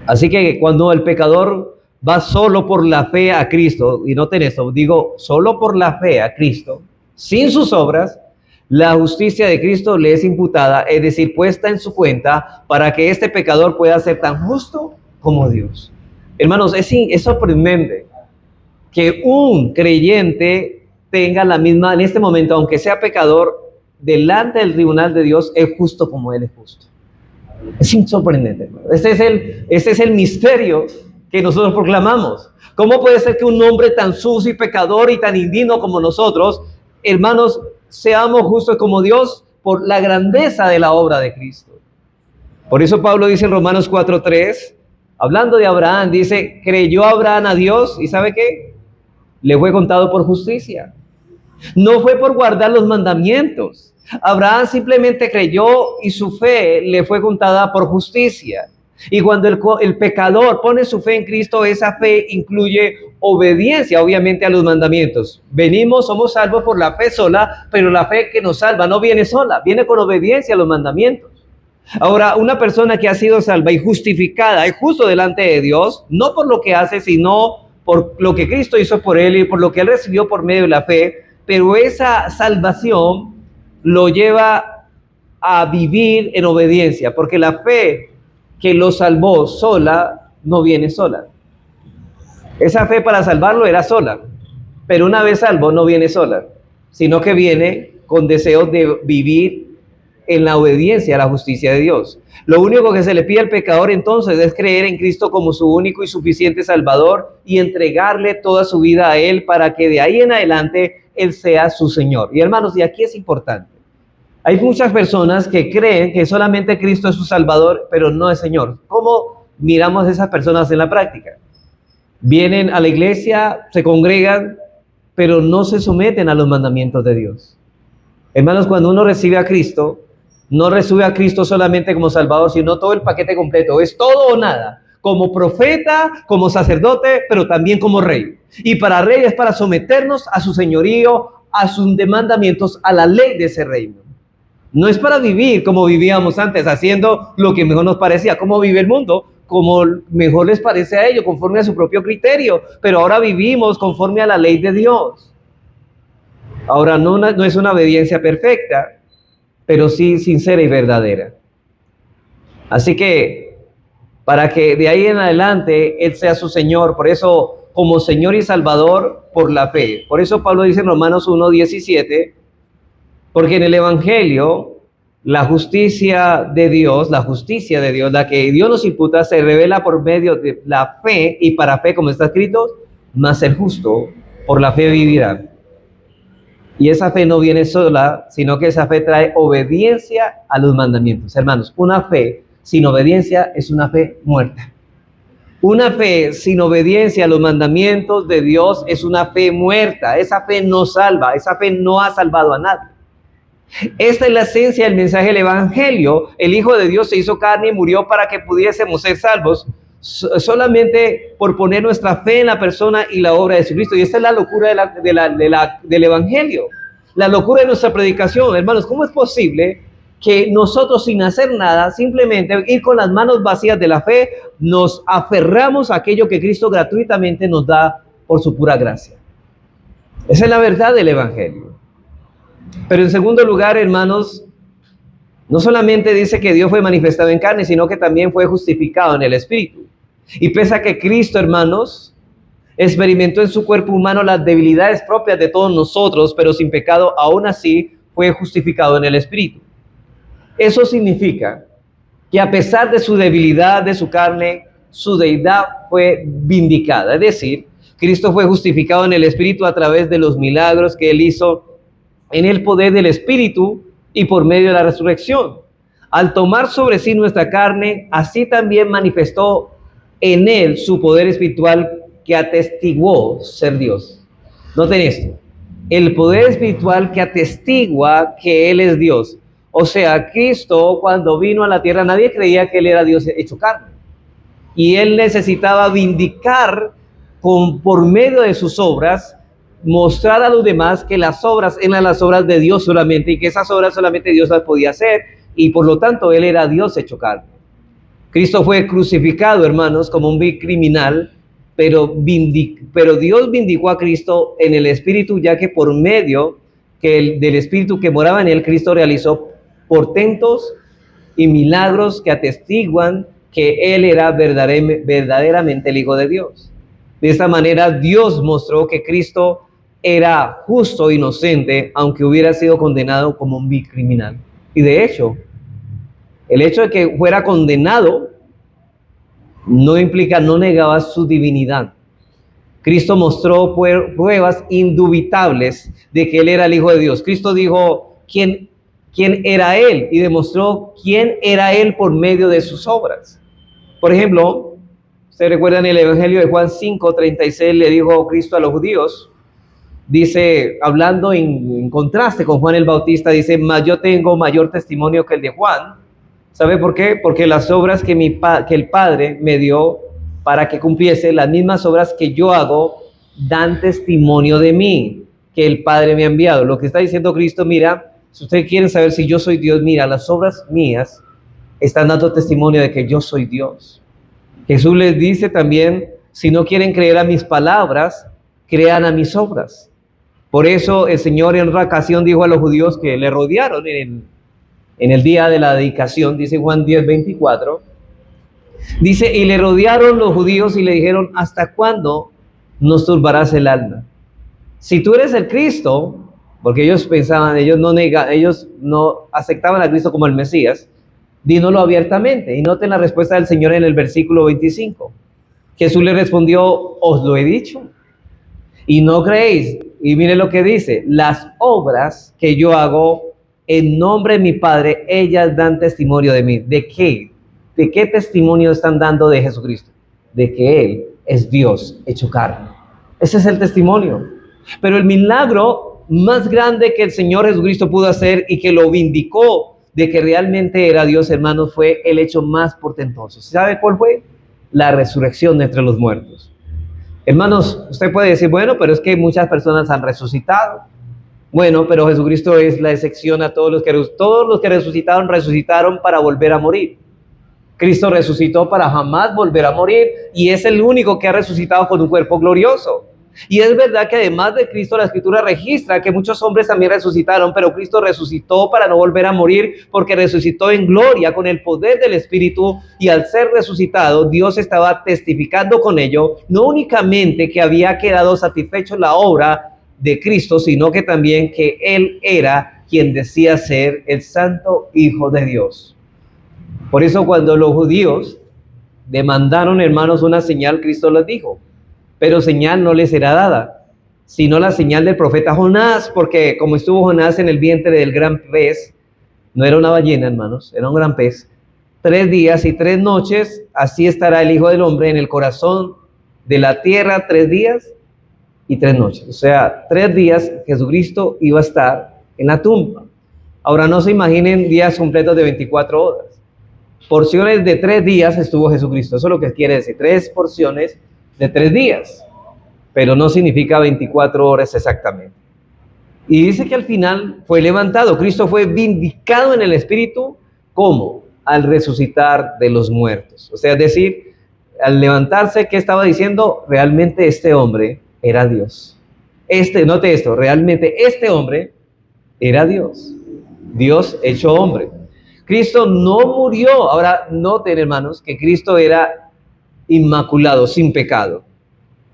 Así que cuando el pecador va solo por la fe a Cristo, y noten esto, digo, solo por la fe a Cristo, sin sus obras, la justicia de Cristo le es imputada, es decir, puesta en su cuenta para que este pecador pueda ser tan justo como Dios. Hermanos, es sorprendente que un creyente tenga la misma, en este momento, aunque sea pecador, delante del tribunal de Dios, es justo como Él es justo. Es sorprendente, hermano. Este es el misterio que nosotros proclamamos. ¿Cómo puede ser que un hombre tan sucio y pecador y tan indigno como nosotros, hermanos, seamos justos como Dios por la grandeza de la obra de Cristo? Por eso Pablo dice en Romanos 4:3, hablando de Abraham, dice, creyó Abraham a Dios y ¿sabe qué? Le fue contado por justicia. No fue por guardar los mandamientos. Abraham simplemente creyó y su fe le fue contada por justicia. Y cuando el pecador pone su fe en Cristo, esa fe incluye obediencia, obviamente, a los mandamientos. Venimos, somos salvos por la fe sola, pero la fe que nos salva no viene sola, viene con obediencia a los mandamientos. Ahora, una persona que ha sido salva y justificada es justo delante de Dios, no por lo que hace, sino por lo que Cristo hizo por él y por lo que él recibió por medio de la fe, pero esa salvación lo lleva a vivir en obediencia, porque la fe que lo salvó sola no viene sola. Esa fe para salvarlo era sola, pero una vez salvo no viene sola, sino que viene con deseos de vivir en la obediencia a la justicia de Dios. Lo único que se le pide al pecador entonces es creer en Cristo como su único y suficiente Salvador y entregarle toda su vida a Él para que de ahí en adelante Él sea su Señor. Y hermanos, y aquí es importante. Hay muchas personas que creen que solamente Cristo es su Salvador, pero no es Señor. ¿Cómo miramos a esas personas en la práctica? Vienen a la iglesia, se congregan, pero no se someten a los mandamientos de Dios. Hermanos, cuando uno recibe a Cristo, no recibe a Cristo solamente como Salvador, sino todo el paquete completo. Es todo o nada. Como profeta, como sacerdote, pero también como rey. Y para rey es para someternos a su señorío, a sus mandamientos, a la ley de ese reino. No es para vivir como vivíamos antes, haciendo lo que mejor nos parecía. ¿Cómo vive el mundo? Como mejor les parece a ellos, conforme a su propio criterio. Pero ahora vivimos conforme a la ley de Dios. Ahora no es una obediencia perfecta, pero sí sincera y verdadera. Así que, para que de ahí en adelante Él sea su Señor, por eso como Señor y Salvador por la fe. Por eso Pablo dice en Romanos 1:17, porque en el Evangelio la justicia de Dios, la que Dios nos imputa, se revela por medio de la fe, y para fe, como está escrito, mas el justo por la fe vivirá. Y esa fe no viene sola, sino que esa fe trae obediencia a los mandamientos. Hermanos, una fe sin obediencia es una fe muerta. Una fe sin obediencia a los mandamientos de Dios es una fe muerta. Esa fe no salva, esa fe no ha salvado a nadie. Esta es la esencia del mensaje del Evangelio. El Hijo de Dios se hizo carne y murió para que pudiésemos ser salvos solamente por poner nuestra fe en la persona y la obra de Jesucristo. Y esta es la locura del Evangelio, la locura de nuestra predicación. Hermanos, ¿cómo es posible que nosotros, sin hacer nada, simplemente ir con las manos vacías de la fe, nos aferramos a aquello que Cristo gratuitamente nos da por su pura gracia? Esa es la verdad del Evangelio. Pero en segundo lugar, hermanos, no solamente dice que Dios fue manifestado en carne, sino que también fue justificado en el Espíritu. Y pese a que Cristo, hermanos, experimentó en su cuerpo humano las debilidades propias de todos nosotros, pero sin pecado, aún así fue justificado en el Espíritu. Eso significa que a pesar de su debilidad de su carne, su deidad fue vindicada. Es decir, Cristo fue justificado en el Espíritu a través de los milagros que Él hizo en el poder del Espíritu y por medio de la resurrección. Al tomar sobre sí nuestra carne, así también manifestó en Él su poder espiritual que atestiguó ser Dios. Noten esto: el poder espiritual que atestigua que Él es Dios. O sea, Cristo, cuando vino a la tierra, nadie creía que Él era Dios hecho carne. Y Él necesitaba vindicar por medio de sus obras, mostrar a los demás que las obras eran las obras de Dios solamente, y que esas obras solamente Dios las podía hacer, y por lo tanto Él era Dios hecho carne. Cristo fue crucificado, hermanos, como un criminal, pero Dios vindicó a Cristo en el Espíritu, ya que por medio del Espíritu que moraba en Él, Cristo realizó portentos y milagros que atestiguan que Él era verdaderamente el Hijo de Dios. De esta manera, Dios mostró que Cristo era justo e inocente, aunque hubiera sido condenado como un criminal. Y de hecho, el hecho de que fuera condenado no negaba su divinidad. Cristo mostró pruebas indubitables de que Él era el Hijo de Dios. Cristo dijo: quien quién era Él y demostró quién era Él por medio de sus obras. Por ejemplo, ustedes recuerdan el Evangelio de Juan 5:36, le dijo Cristo a los judíos, dice, hablando en contraste con Juan el Bautista, dice, mas yo tengo mayor testimonio que el de Juan. ¿Sabe por qué? Porque las obras que el Padre me dio para que cumpliese, las mismas obras que yo hago, dan testimonio de mí, que el Padre me ha enviado. Lo que está diciendo Cristo, mira, si ustedes quieren saber si yo soy Dios, mira, las obras mías están dando testimonio de que yo soy Dios. Jesús les dice también, si no quieren creer a mis palabras, crean a mis obras. Por eso el Señor en otra ocasión dijo a los judíos que le rodearon en el día de la dedicación, dice Juan 10:24, dice, y le rodearon los judíos y le dijeron, ¿hasta cuándo nos turbarás el alma? Si tú eres el Cristo, porque ellos pensaban, ellos no aceptaban a Cristo como el Mesías, dínoslo abiertamente. Y noten la respuesta del Señor en el versículo 25. Jesús le respondió, os lo he dicho, y no creéis. Y miren lo que dice, las obras que yo hago en nombre de mi Padre, ellas dan testimonio de mí. ¿De qué? ¿De qué testimonio están dando de Jesucristo? De que Él es Dios hecho carne. Ese es el testimonio. Pero el milagro más grande que el Señor Jesucristo pudo hacer y que lo vindicó de que realmente era Dios, hermanos, fue el hecho más portentoso. ¿Sabe cuál fue? La resurrección de entre los muertos. Hermanos, usted puede decir, bueno, pero es que muchas personas han resucitado. Bueno, pero Jesucristo es la excepción a todos los que resucitaron para volver a morir. Cristo resucitó para jamás volver a morir y es el único que ha resucitado con un cuerpo glorioso. Y es verdad que además de Cristo, la Escritura registra que muchos hombres también resucitaron, pero Cristo resucitó para no volver a morir porque resucitó en gloria con el poder del Espíritu, y al ser resucitado, Dios estaba testificando con ello, no únicamente que había quedado satisfecho la obra de Cristo, sino que también que Él era quien decía ser el Santo Hijo de Dios. Por eso cuando los judíos demandaron, hermanos, una señal, Cristo les dijo, pero señal no les será dada, sino la señal del profeta Jonás, porque como estuvo Jonás en el vientre del gran pez, no era una ballena, hermanos, era un gran pez, 3 días y 3 noches, así estará el Hijo del Hombre en el corazón de la tierra 3 días y 3 noches. O sea, 3 días Jesucristo iba a estar en la tumba. Ahora no se imaginen días completos de 24 horas. Porciones de 3 días estuvo Jesucristo. Eso es lo que quiere decir, 3 porciones de 3 días, pero no significa 24 horas exactamente. Y dice que al final fue levantado. Cristo fue vindicado en el Espíritu, ¿cómo? Al resucitar de los muertos. O sea, es decir, al levantarse, ¿qué estaba diciendo? Realmente este hombre era Dios. Note esto, realmente este hombre era Dios. Dios hecho hombre. Cristo no murió. Ahora noten, hermanos, que Cristo era inmaculado, sin pecado.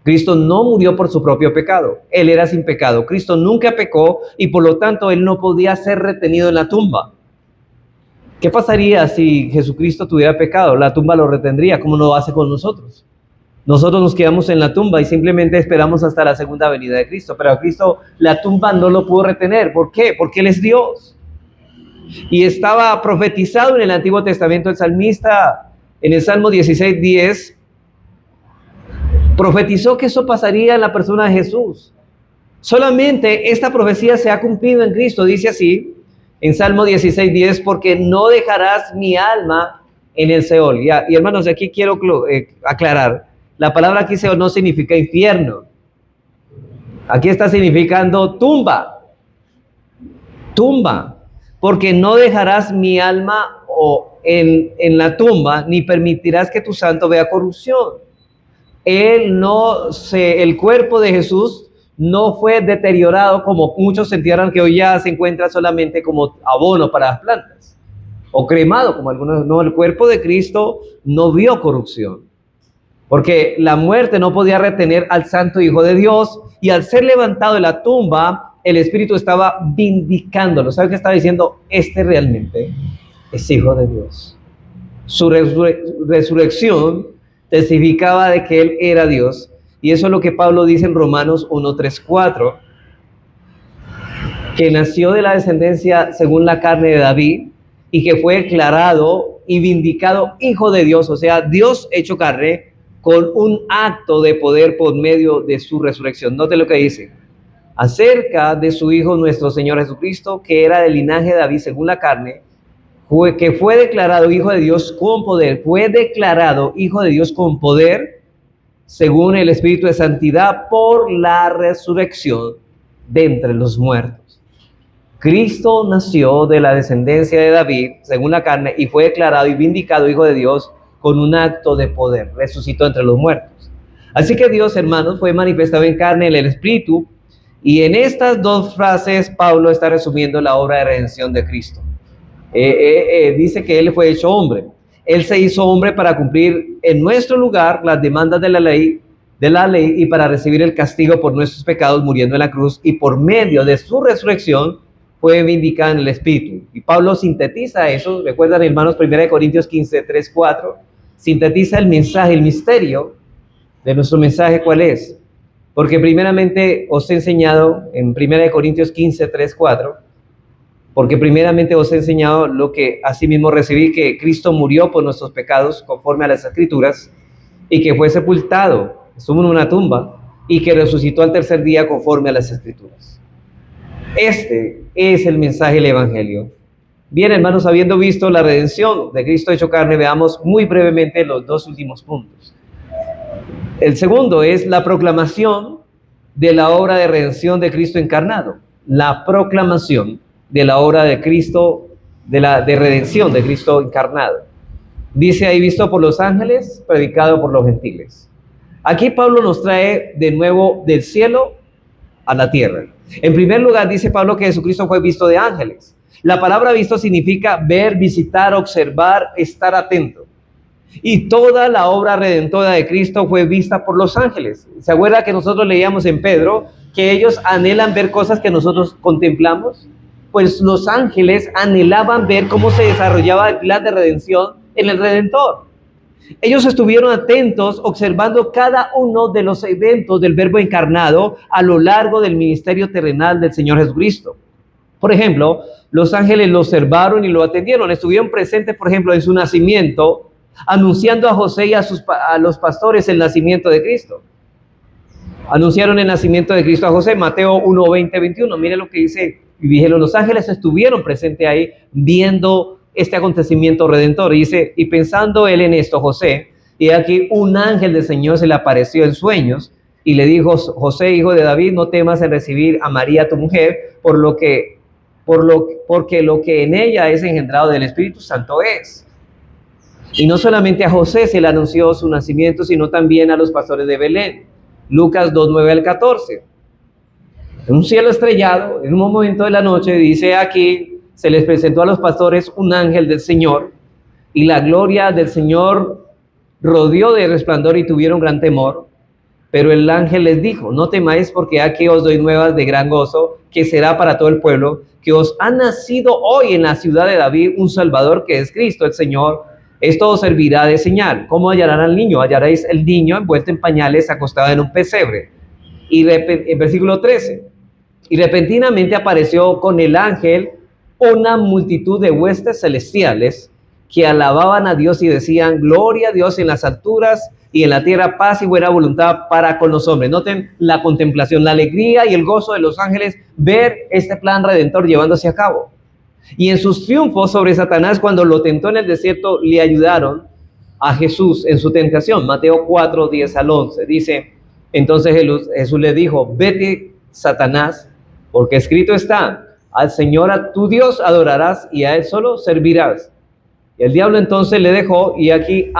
Cristo no murió por su propio pecado. Él era sin pecado. Cristo nunca pecó y por lo tanto Él no podía ser retenido en la tumba. ¿Qué pasaría si Jesucristo tuviera pecado? La tumba lo retendría, como lo hace con nosotros. Nosotros nos quedamos en la tumba y simplemente esperamos hasta la segunda venida de Cristo. Pero a Cristo la tumba no lo pudo retener. ¿Por qué? Porque Él es Dios. Y estaba profetizado en el Antiguo Testamento el salmista, en el Salmo 16:10, profetizó que eso pasaría en la persona de Jesús. Solamente esta profecía se ha cumplido en Cristo. Dice así, en Salmo 16:10, porque no dejarás mi alma en el Seol. Y hermanos, aquí quiero aclarar, la palabra aquí Seol no significa infierno. Aquí está significando tumba. Tumba. Porque no dejarás mi alma en la tumba, ni permitirás que tu santo vea corrupción. El cuerpo de Jesús no fue deteriorado como muchos sintieron que hoy ya se encuentra solamente como abono para las plantas o cremado como algunos. No, el cuerpo de Cristo no vio corrupción porque la muerte no podía retener al Santo Hijo de Dios, y al ser levantado de la tumba el Espíritu estaba vindicándolo. ¿Sabe qué estaba diciendo? Este realmente es Hijo de Dios. Su resurrección testificaba de que Él era Dios. Y eso es lo que Pablo dice en Romanos 1:3-4. que nació de la descendencia según la carne de David y que fue declarado y vindicado hijo de Dios, o sea, Dios hecho carne, con un acto de poder por medio de su resurrección. Note lo que dice acerca de su Hijo nuestro Señor Jesucristo, que era del linaje de David según la carne, que fue declarado Hijo de Dios con poder, fue declarado Hijo de Dios con poder, según el Espíritu de Santidad, por la resurrección de entre los muertos. Cristo nació de la descendencia de David, según la carne, y fue declarado y vindicado Hijo de Dios con un acto de poder. Resucitó entre los muertos. Así que Dios, hermanos, fue manifestado en carne en el Espíritu, y en estas dos frases Pablo está resumiendo la obra de redención de Cristo. Dice que Él fue hecho hombre. Él se hizo hombre para cumplir en nuestro lugar las demandas de la ley y para recibir el castigo por nuestros pecados muriendo en la cruz, y por medio de su resurrección fue vindicado en el Espíritu. Y Pablo sintetiza eso, recuerdan hermanos, 1 Corintios 15, 3, 4, sintetiza el mensaje, el misterio de nuestro mensaje. ¿Cuál es? Porque primeramente os he enseñado en 1 Corintios 15, 3, 4, porque primeramente os he enseñado lo que asimismo recibí, que Cristo murió por nuestros pecados conforme a las Escrituras, y que fue sepultado, estuvo en una tumba, y que resucitó al tercer día conforme a las Escrituras. Este es el mensaje del Evangelio. Bien, hermanos, habiendo visto la redención de Cristo hecho carne, veamos muy brevemente los dos últimos puntos. El segundo es la proclamación de la obra de redención de Cristo encarnado. La proclamación de la obra de Cristo, de redención de Cristo encarnado. Dice ahí, visto por los ángeles, predicado por los gentiles. Aquí Pablo nos trae de nuevo del cielo a la tierra. En primer lugar, dice Pablo que Jesucristo fue visto de ángeles. La palabra visto significa ver, visitar, observar, estar atento. Y toda la obra redentora de Cristo fue vista por los ángeles. ¿Se acuerda que nosotros leíamos en Pedro que ellos anhelan ver cosas que nosotros contemplamos? Pues los ángeles anhelaban ver cómo se desarrollaba el plan de redención en el Redentor. Ellos estuvieron atentos observando cada uno de los eventos del Verbo encarnado a lo largo del ministerio terrenal del Señor Jesucristo. Por ejemplo, los ángeles lo observaron y lo atendieron. Estuvieron presentes, por ejemplo, en su nacimiento, anunciando a José y a los pastores el nacimiento de Cristo. Anunciaron el nacimiento de Cristo a José, Mateo 1, 20, 21. Mire lo que dice, y dijeron, los ángeles estuvieron presentes ahí viendo este acontecimiento redentor. Y dice, y pensando él en esto, José, y aquí un ángel del Señor se le apareció en sueños y le dijo, José, hijo de David, no temas en recibir a María tu mujer, porque lo que en ella es engendrado del Espíritu Santo es. Y no solamente a José se le anunció su nacimiento, sino también a los pastores de Belén. Lucas 2, 9 al 14. En un cielo estrellado, en un momento de la noche, dice aquí, se les presentó a los pastores un ángel del Señor, y la gloria del Señor rodeó de resplandor y tuvieron gran temor. Pero el ángel les dijo, no temáis, porque aquí os doy nuevas de gran gozo, que será para todo el pueblo, que os ha nacido hoy en la ciudad de David un Salvador, que es Cristo el Señor. Esto os servirá de señal. ¿Cómo hallarán al niño? Hallaréis el niño envuelto en pañales, acostado en un pesebre. Y en versículo 13, y repentinamente apareció con el ángel una multitud de huestes celestiales que alababan a Dios y decían, gloria a Dios en las alturas y en la tierra paz y buena voluntad para con los hombres. Noten la contemplación, la alegría y el gozo de los ángeles ver este plan redentor llevándose a cabo. Y en sus triunfos sobre Satanás, cuando lo tentó en el desierto, le ayudaron a Jesús en su tentación. Mateo 4, 10 al 11. Dice, entonces Jesús le dijo, vete, Satanás, porque escrito está, al Señor a tu Dios adorarás y a Él solo servirás. Y el diablo entonces le dejó, y aquí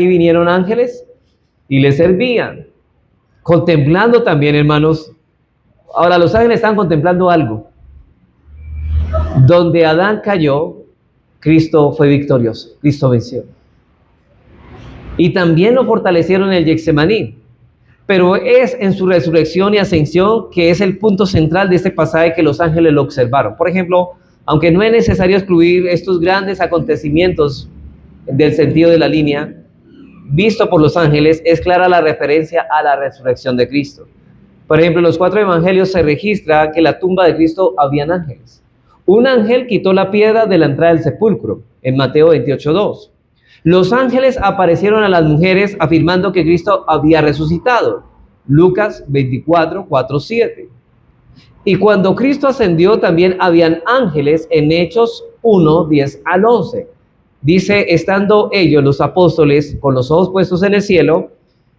vinieron ángeles y le servían. Contemplando también, hermanos. Ahora los ángeles están contemplando algo. Donde Adán cayó, Cristo fue victorioso, Cristo venció. Y también lo fortalecieron en el Getsemaní. Pero es en su resurrección y ascensión que es el punto central de este pasaje que los ángeles lo observaron. Por ejemplo, aunque no es necesario excluir estos grandes acontecimientos del sentido de la línea, visto por los ángeles, es clara la referencia a la resurrección de Cristo. Por ejemplo, en los 4 evangelios se registra que en la tumba de Cristo habían ángeles. Un ángel quitó la piedra de la entrada del sepulcro, en Mateo 28:2. Los ángeles aparecieron a las mujeres afirmando que Cristo había resucitado, Lucas 24:4-7. Y cuando Cristo ascendió, también habían ángeles en Hechos 1:10-11. Dice, estando ellos, los apóstoles, con los ojos puestos en el cielo,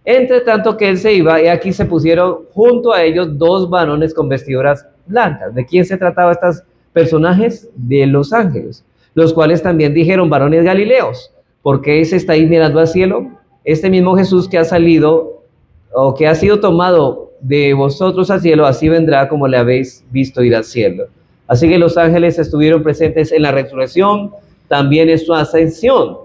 entre tanto que él se iba, y aquí se pusieron junto a ellos 2 varones con vestiduras blancas. ¿De quién se trataba estos personajes? De los ángeles, los cuales también dijeron, varones galileos, ¿por qué se está ahí mirando al cielo? Este mismo Jesús que ha salido, o que ha sido tomado de vosotros al cielo, así vendrá como le habéis visto ir al cielo. Así que los ángeles estuvieron presentes en la resurrección, también en su ascensión.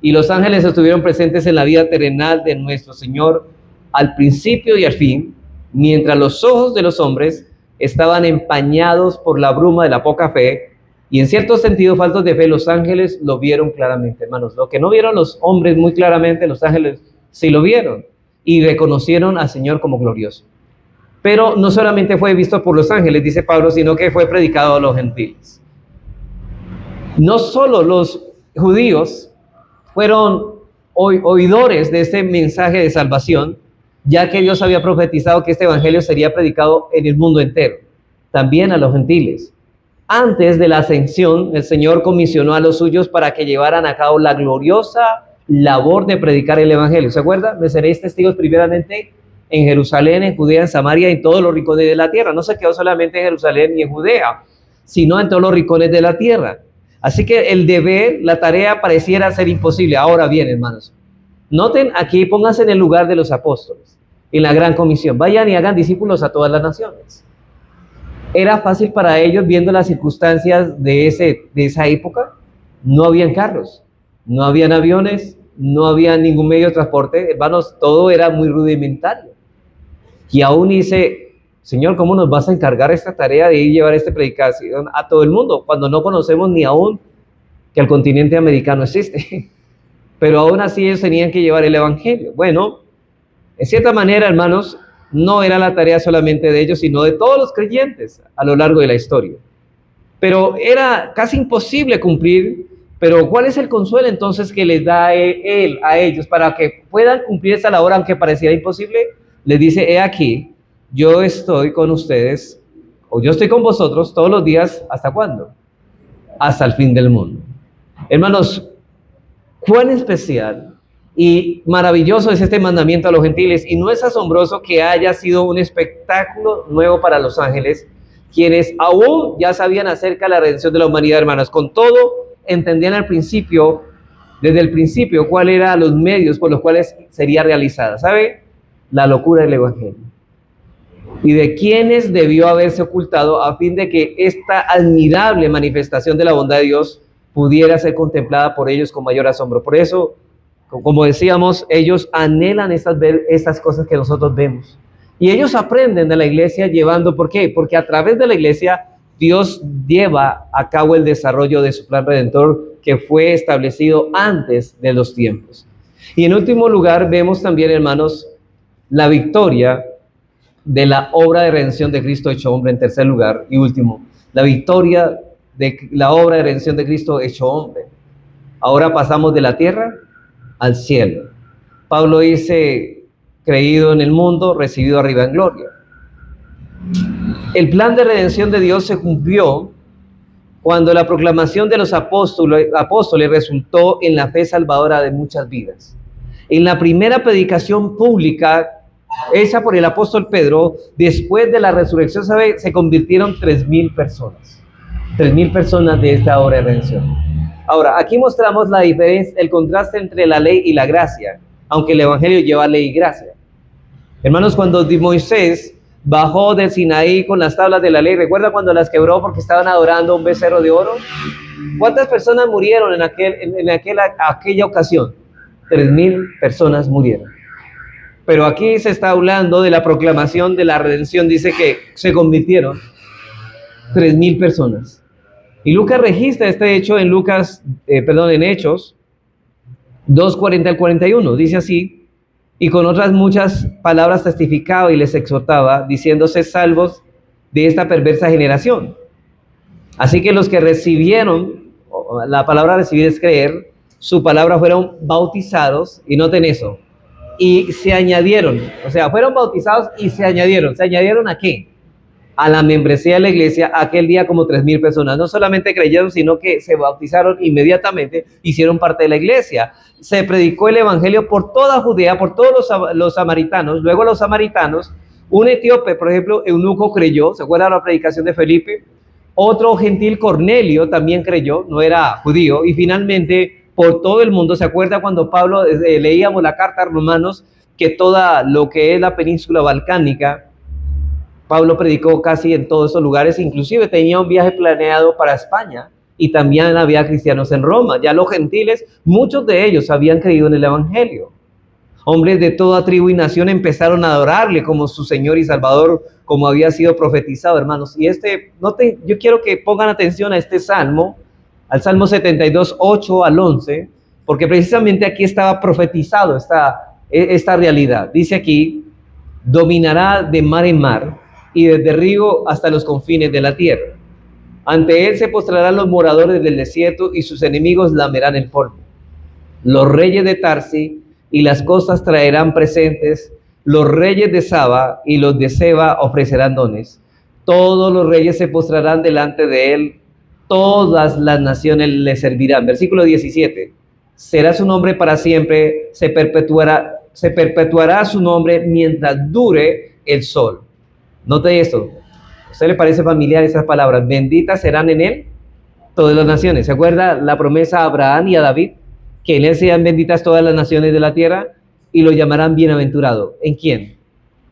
Y los ángeles estuvieron presentes en la vida terrenal de nuestro Señor al principio y al fin, mientras los ojos de los hombres estaban empañados por la bruma de la poca fe, y en cierto sentido faltos de fe. Los ángeles lo vieron claramente, hermanos. Lo que no vieron los hombres muy claramente, los ángeles sí lo vieron y reconocieron al Señor como glorioso. Pero no solamente fue visto por los ángeles, dice Pablo, sino que fue predicado a los gentiles. No solo los judíos fueron oidores de este mensaje de salvación, ya que Dios había profetizado que este evangelio sería predicado en el mundo entero, también a los gentiles. Antes de la ascensión, el Señor comisionó a los suyos para que llevaran a cabo la gloriosa labor de predicar el evangelio. ¿Se acuerda? Me seréis testigos primeramente en Jerusalén, en Judea, en Samaria y en todos los rincones de la tierra. No se quedó solamente en Jerusalén y en Judea, sino en todos los rincones de la tierra. Así que el deber, la tarea pareciera ser imposible. Ahora bien, hermanos, noten aquí, pónganse en el lugar de los apóstoles, en la gran comisión. Vayan y hagan discípulos a todas las naciones. ¿Era fácil para ellos viendo las circunstancias de esa época? No habían carros, no habían aviones, no había ningún medio de transporte. Hermanos, todo era muy rudimentario. Y aún dice, Señor, ¿cómo nos vas a encargar esta tarea de ir a llevar esta predicación a todo el mundo cuando no conocemos ni aún que el continente americano existe? Pero aún así ellos tenían que llevar el evangelio. Bueno, en cierta manera, hermanos, no era la tarea solamente de ellos, sino de todos los creyentes a lo largo de la historia. Pero era casi imposible cumplir. Pero ¿cuál es el consuelo entonces que les da él a ellos para que puedan cumplir esa labor aunque pareciera imposible? Les dice, he aquí, yo estoy con ustedes, o yo estoy con vosotros todos los días, ¿hasta cuándo? Hasta el fin del mundo. Hermanos, cuán especial y maravilloso es este mandamiento a los gentiles, y no es asombroso que haya sido un espectáculo nuevo para los ángeles, quienes aún ya sabían acerca de la redención de la humanidad, hermanos. Con todo, entendían desde el principio, cuáles eran los medios por los cuales sería realizada. ¿Sabe? La locura del evangelio. Y de quienes debió haberse ocultado a fin de que esta admirable manifestación de la bondad de Dios pudiera ser contemplada por ellos con mayor asombro. Por eso, como decíamos, ellos anhelan estas cosas que nosotros vemos. Y ellos aprenden de la iglesia llevando, ¿por qué? Porque a través de la iglesia Dios lleva a cabo el desarrollo de su plan redentor que fue establecido antes de los tiempos. Y en último lugar, vemos también, hermanos, la victoria de la obra de redención de Cristo hecho hombre. En tercer lugar y último, la victoria de la obra de redención de Cristo hecho hombre. Ahora pasamos de la tierra al cielo. Pablo dice, creído en el mundo, recibido arriba en gloria. El plan de redención de Dios se cumplió cuando la proclamación de los apóstoles resultó en la fe salvadora de muchas vidas. En la primera predicación pública hecha por el apóstol Pedro, después de la resurrección, ¿sabe? Se convirtieron 3,000 personas. 3,000 personas de esta obra de redención. Ahora, aquí mostramos la diferencia, el contraste entre la ley y la gracia, aunque el evangelio lleva ley y gracia. Hermanos, cuando Moisés bajó del Sinaí con las tablas de la ley, ¿recuerda cuando las quebró porque estaban adorando a un becerro de oro? ¿Cuántas personas murieron en aquella ocasión? 3,000 personas murieron. Pero aquí se está hablando de la proclamación de la redención. Dice que se convirtieron 3,000 personas. Y Lucas registra este hecho en Hechos 2:40 al 41. Dice así: Y con otras muchas palabras testificaba y les exhortaba, diciéndose salvos de esta perversa generación. Así que los que recibieron, la palabra recibir es creer, su palabra fueron bautizados, y noten eso, y se añadieron, o sea, fueron bautizados y se añadieron ¿a qué? A la membresía de la iglesia. Aquel día como 3,000 personas, no solamente creyeron, sino que se bautizaron inmediatamente, hicieron parte de la iglesia. Se predicó el evangelio por toda Judea, por todos los samaritanos. Luego los samaritanos, un etíope, por ejemplo, Eunuco creyó, ¿se acuerdan de la predicación de Felipe? Otro gentil, Cornelio, también creyó, no era judío. Y finalmente, por todo el mundo, ¿se acuerda cuando Pablo, leíamos la carta a Romanos, que toda lo que es la península balcánica, Pablo predicó casi en todos esos lugares, inclusive tenía un viaje planeado para España y también había cristianos en Roma. Ya los gentiles, muchos de ellos habían creído en el evangelio. Hombres de toda tribu y nación empezaron a adorarle como su Señor y Salvador, como había sido profetizado, hermanos. Y yo quiero que pongan atención a este salmo, al Salmo 72, 8 al 11, porque precisamente aquí estaba profetizado esta realidad. Dice aquí, dominará de mar en mar, y desde río hasta los confines de la tierra. Ante él se postrarán los moradores del desierto, y sus enemigos lamerán el polvo. Los reyes de Tarsi y las costas traerán presentes, los reyes de Saba y los de Seba ofrecerán dones. Todos los reyes se postrarán delante de él, todas las naciones le servirán. Versículo 17. Será su nombre para siempre, se perpetuará su nombre mientras dure el sol. Note esto. ¿A usted le parece familiar esas palabras? Benditas serán en él todas las naciones. ¿Se acuerda la promesa a Abraham y a David? Que en él sean benditas todas las naciones de la tierra y lo llamarán bienaventurado. ¿En quién?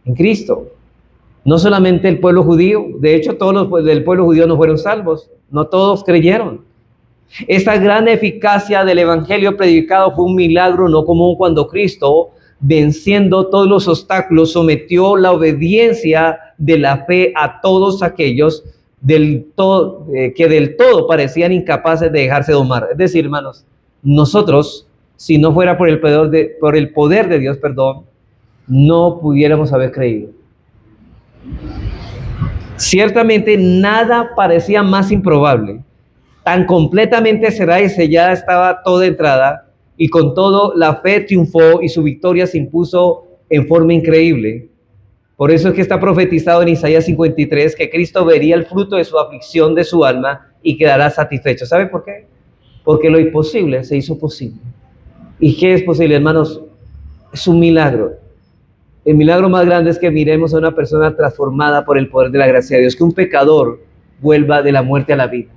En Cristo. No solamente el pueblo judío, de hecho todos los del pueblo judío no fueron salvos, no todos creyeron. Esta gran eficacia del evangelio predicado fue un milagro no común cuando Cristo, venciendo todos los obstáculos, sometió la obediencia de la fe a todos aquellos que del todo parecían incapaces de dejarse domar. Es decir, hermanos, nosotros, si no fuera por el poder de Dios, no pudiéramos haber creído. Ciertamente nada parecía más improbable. Tan completamente cerrada y sellada estaba toda entrada, y con todo la fe triunfó y su victoria se impuso en forma increíble. Por eso es que está profetizado en Isaías 53 que Cristo vería el fruto de su aflicción de su alma y quedará satisfecho. ¿Sabe por qué? Porque lo imposible se hizo posible. ¿Y qué es posible, hermanos? Es un milagro. El milagro más grande es que miremos a una persona transformada por el poder de la gracia de Dios, que un pecador vuelva de la muerte a la vida,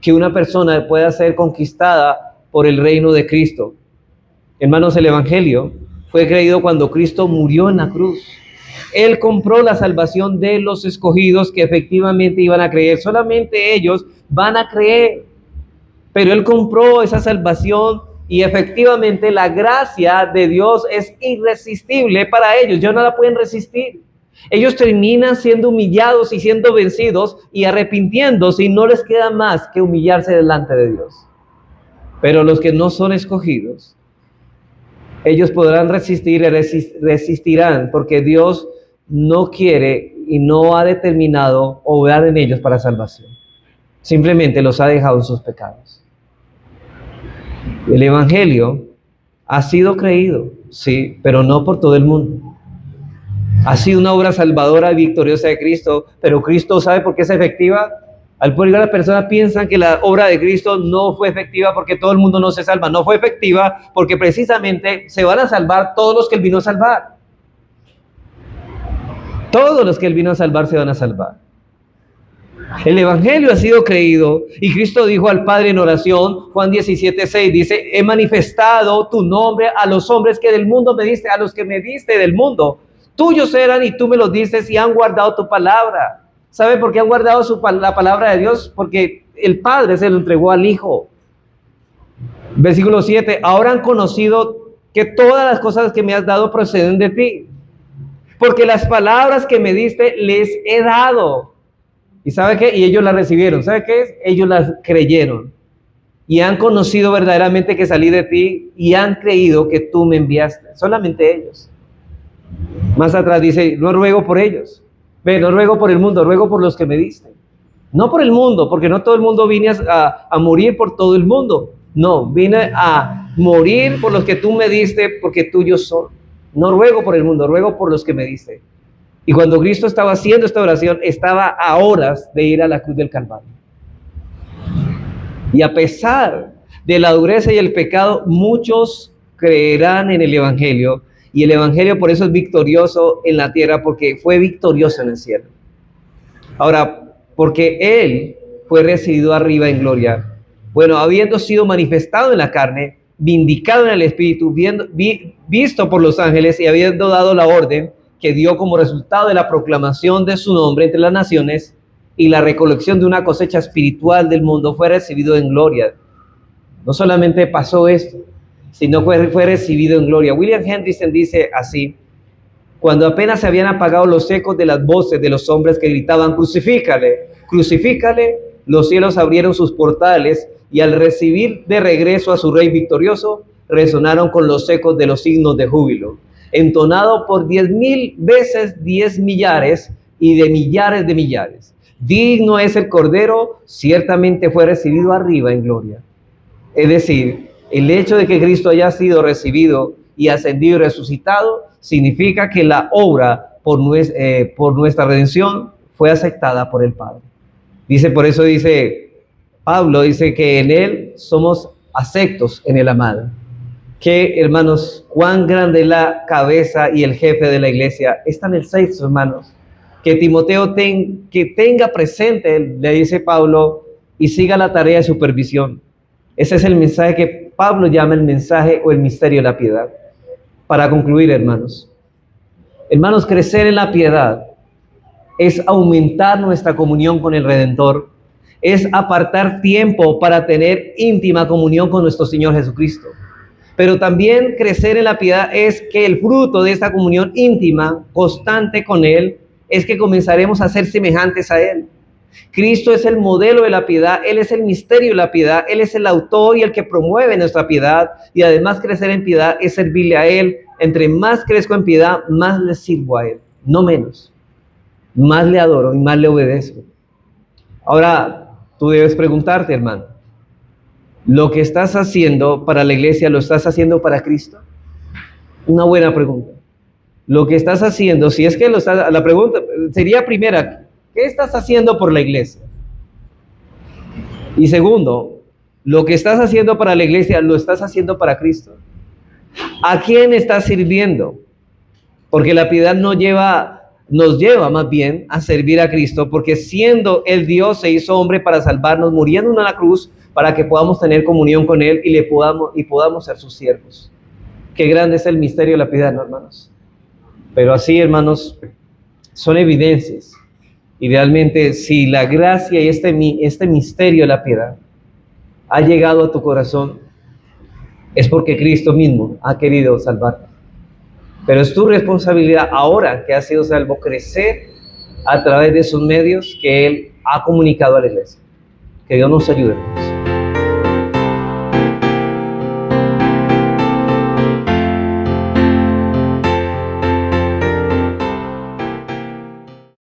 que una persona pueda ser conquistada por el reino de Cristo. Hermanos, el evangelio fue creído cuando Cristo murió en la cruz. Él compró la salvación de los escogidos que efectivamente iban a creer. Solamente ellos van a creer. Pero Él compró esa salvación y efectivamente la gracia de Dios es irresistible para ellos. Ellos no la pueden resistir. Ellos terminan siendo humillados y siendo vencidos y arrepintiéndose, y no les queda más que humillarse delante de Dios. Pero los que no son escogidos, ellos podrán resistir y resistirán, porque Dios no quiere y no ha determinado obrar en ellos para salvación. Simplemente los ha dejado en sus pecados. El evangelio ha sido creído, sí, pero no por todo el mundo. Ha sido una obra salvadora y victoriosa de Cristo, pero Cristo, ¿sabe por qué es efectiva? Al público, las personas piensan que la obra de Cristo no fue efectiva porque todo el mundo no se salva. No fue efectiva porque precisamente se van a salvar todos los que Él vino a salvar. Todos los que Él vino a salvar se van a salvar. El evangelio ha sido creído y Cristo dijo al Padre en oración, Juan 17:6, dice: he manifestado tu nombre a los hombres que del mundo me diste, a los que me diste del mundo. Tuyos eran y tú me los diste y han guardado tu palabra. ¿Sabe por qué han guardado la palabra de Dios? Porque el Padre se lo entregó al Hijo. Versículo 7, ahora han conocido que todas las cosas que me has dado proceden de ti, porque las palabras que me diste les he dado. ¿Y sabe qué? Y ellos las recibieron. ¿Sabe qué es? Ellos las creyeron. Y han conocido verdaderamente que salí de ti y han creído que tú me enviaste. Solamente ellos. Más atrás dice, no ruego por ellos. Ve, no ruego por el mundo, ruego por los que me diste. No por el mundo, porque no todo el mundo vine a morir por todo el mundo. No, vine a morir por los que tú me diste, porque tuyos son. No ruego por el mundo, ruego por los que me diste. Y cuando Cristo estaba haciendo esta oración, estaba a horas de ir a la cruz del Calvario. Y a pesar de la dureza y el pecado, muchos creerán en el Evangelio. Y el Evangelio por eso es victorioso en la tierra, porque fue victorioso en el cielo. Ahora, porque Él fue recibido arriba en gloria. Bueno, habiendo sido manifestado en la carne, vindicado en el Espíritu, visto por los ángeles y habiendo dado la orden que dio como resultado de la proclamación de su nombre entre las naciones y la recolección de una cosecha espiritual del mundo, fue recibido en gloria. No solamente pasó esto, sino fue recibido en gloria. William Hendrickson dice así: cuando apenas se habían apagado los ecos de las voces de los hombres que gritaban, crucifícale, crucifícale, los cielos abrieron sus portales y al recibir de regreso a su rey victorioso, resonaron con los ecos de los signos de júbilo, entonado por 10,000 veces 10 millares y de millares. Digno es el Cordero, ciertamente fue recibido arriba en gloria. Es decir, el hecho de que Cristo haya sido recibido y ascendido y resucitado significa que la obra por nuestra redención fue aceptada por el Padre. Por eso dice Pablo, dice que en Él somos aceptos en el amado. Que, hermanos, cuán grande es la cabeza y el jefe de la iglesia. Está en el 6, hermanos. Que Timoteo que tenga presente, le dice Pablo, y siga la tarea de supervisión. Ese es el mensaje que Pablo llama el mensaje o el misterio de la piedad. Para concluir, hermanos, crecer en la piedad es aumentar nuestra comunión con el Redentor, es apartar tiempo para tener íntima comunión con nuestro Señor Jesucristo. Pero también crecer en la piedad es que el fruto de esta comunión íntima, constante con Él, es que comenzaremos a ser semejantes a Él. Cristo es el modelo de la piedad, Él es el misterio de la piedad, Él es el autor y el que promueve nuestra piedad, y además crecer en piedad es servirle a Él. Entre más crezco en piedad, más le sirvo a Él, no menos. Más le adoro y más le obedezco. Ahora, tú debes preguntarte, hermano, ¿lo que estás haciendo para la iglesia lo estás haciendo para Cristo? Una buena pregunta. Lo que estás haciendo, si es que la pregunta sería primera, ¿qué estás haciendo por la iglesia? Y segundo, lo que estás haciendo para la iglesia, ¿lo estás haciendo para Cristo? ¿A quién estás sirviendo? Porque la piedad nos lleva más bien a servir a Cristo, porque siendo el Dios se hizo hombre para salvarnos, muriendo en la cruz, para que podamos tener comunión con Él y podamos ser sus siervos. Qué grande es el misterio de la piedad, ¿no, hermanos? Pero así, hermanos, son evidencias. Y realmente, si la gracia y este misterio de la piedad ha llegado a tu corazón, es porque Cristo mismo ha querido salvarte. Pero es tu responsabilidad, ahora que has sido salvo, crecer a través de esos medios que Él ha comunicado a la iglesia. Que Dios nos ayude.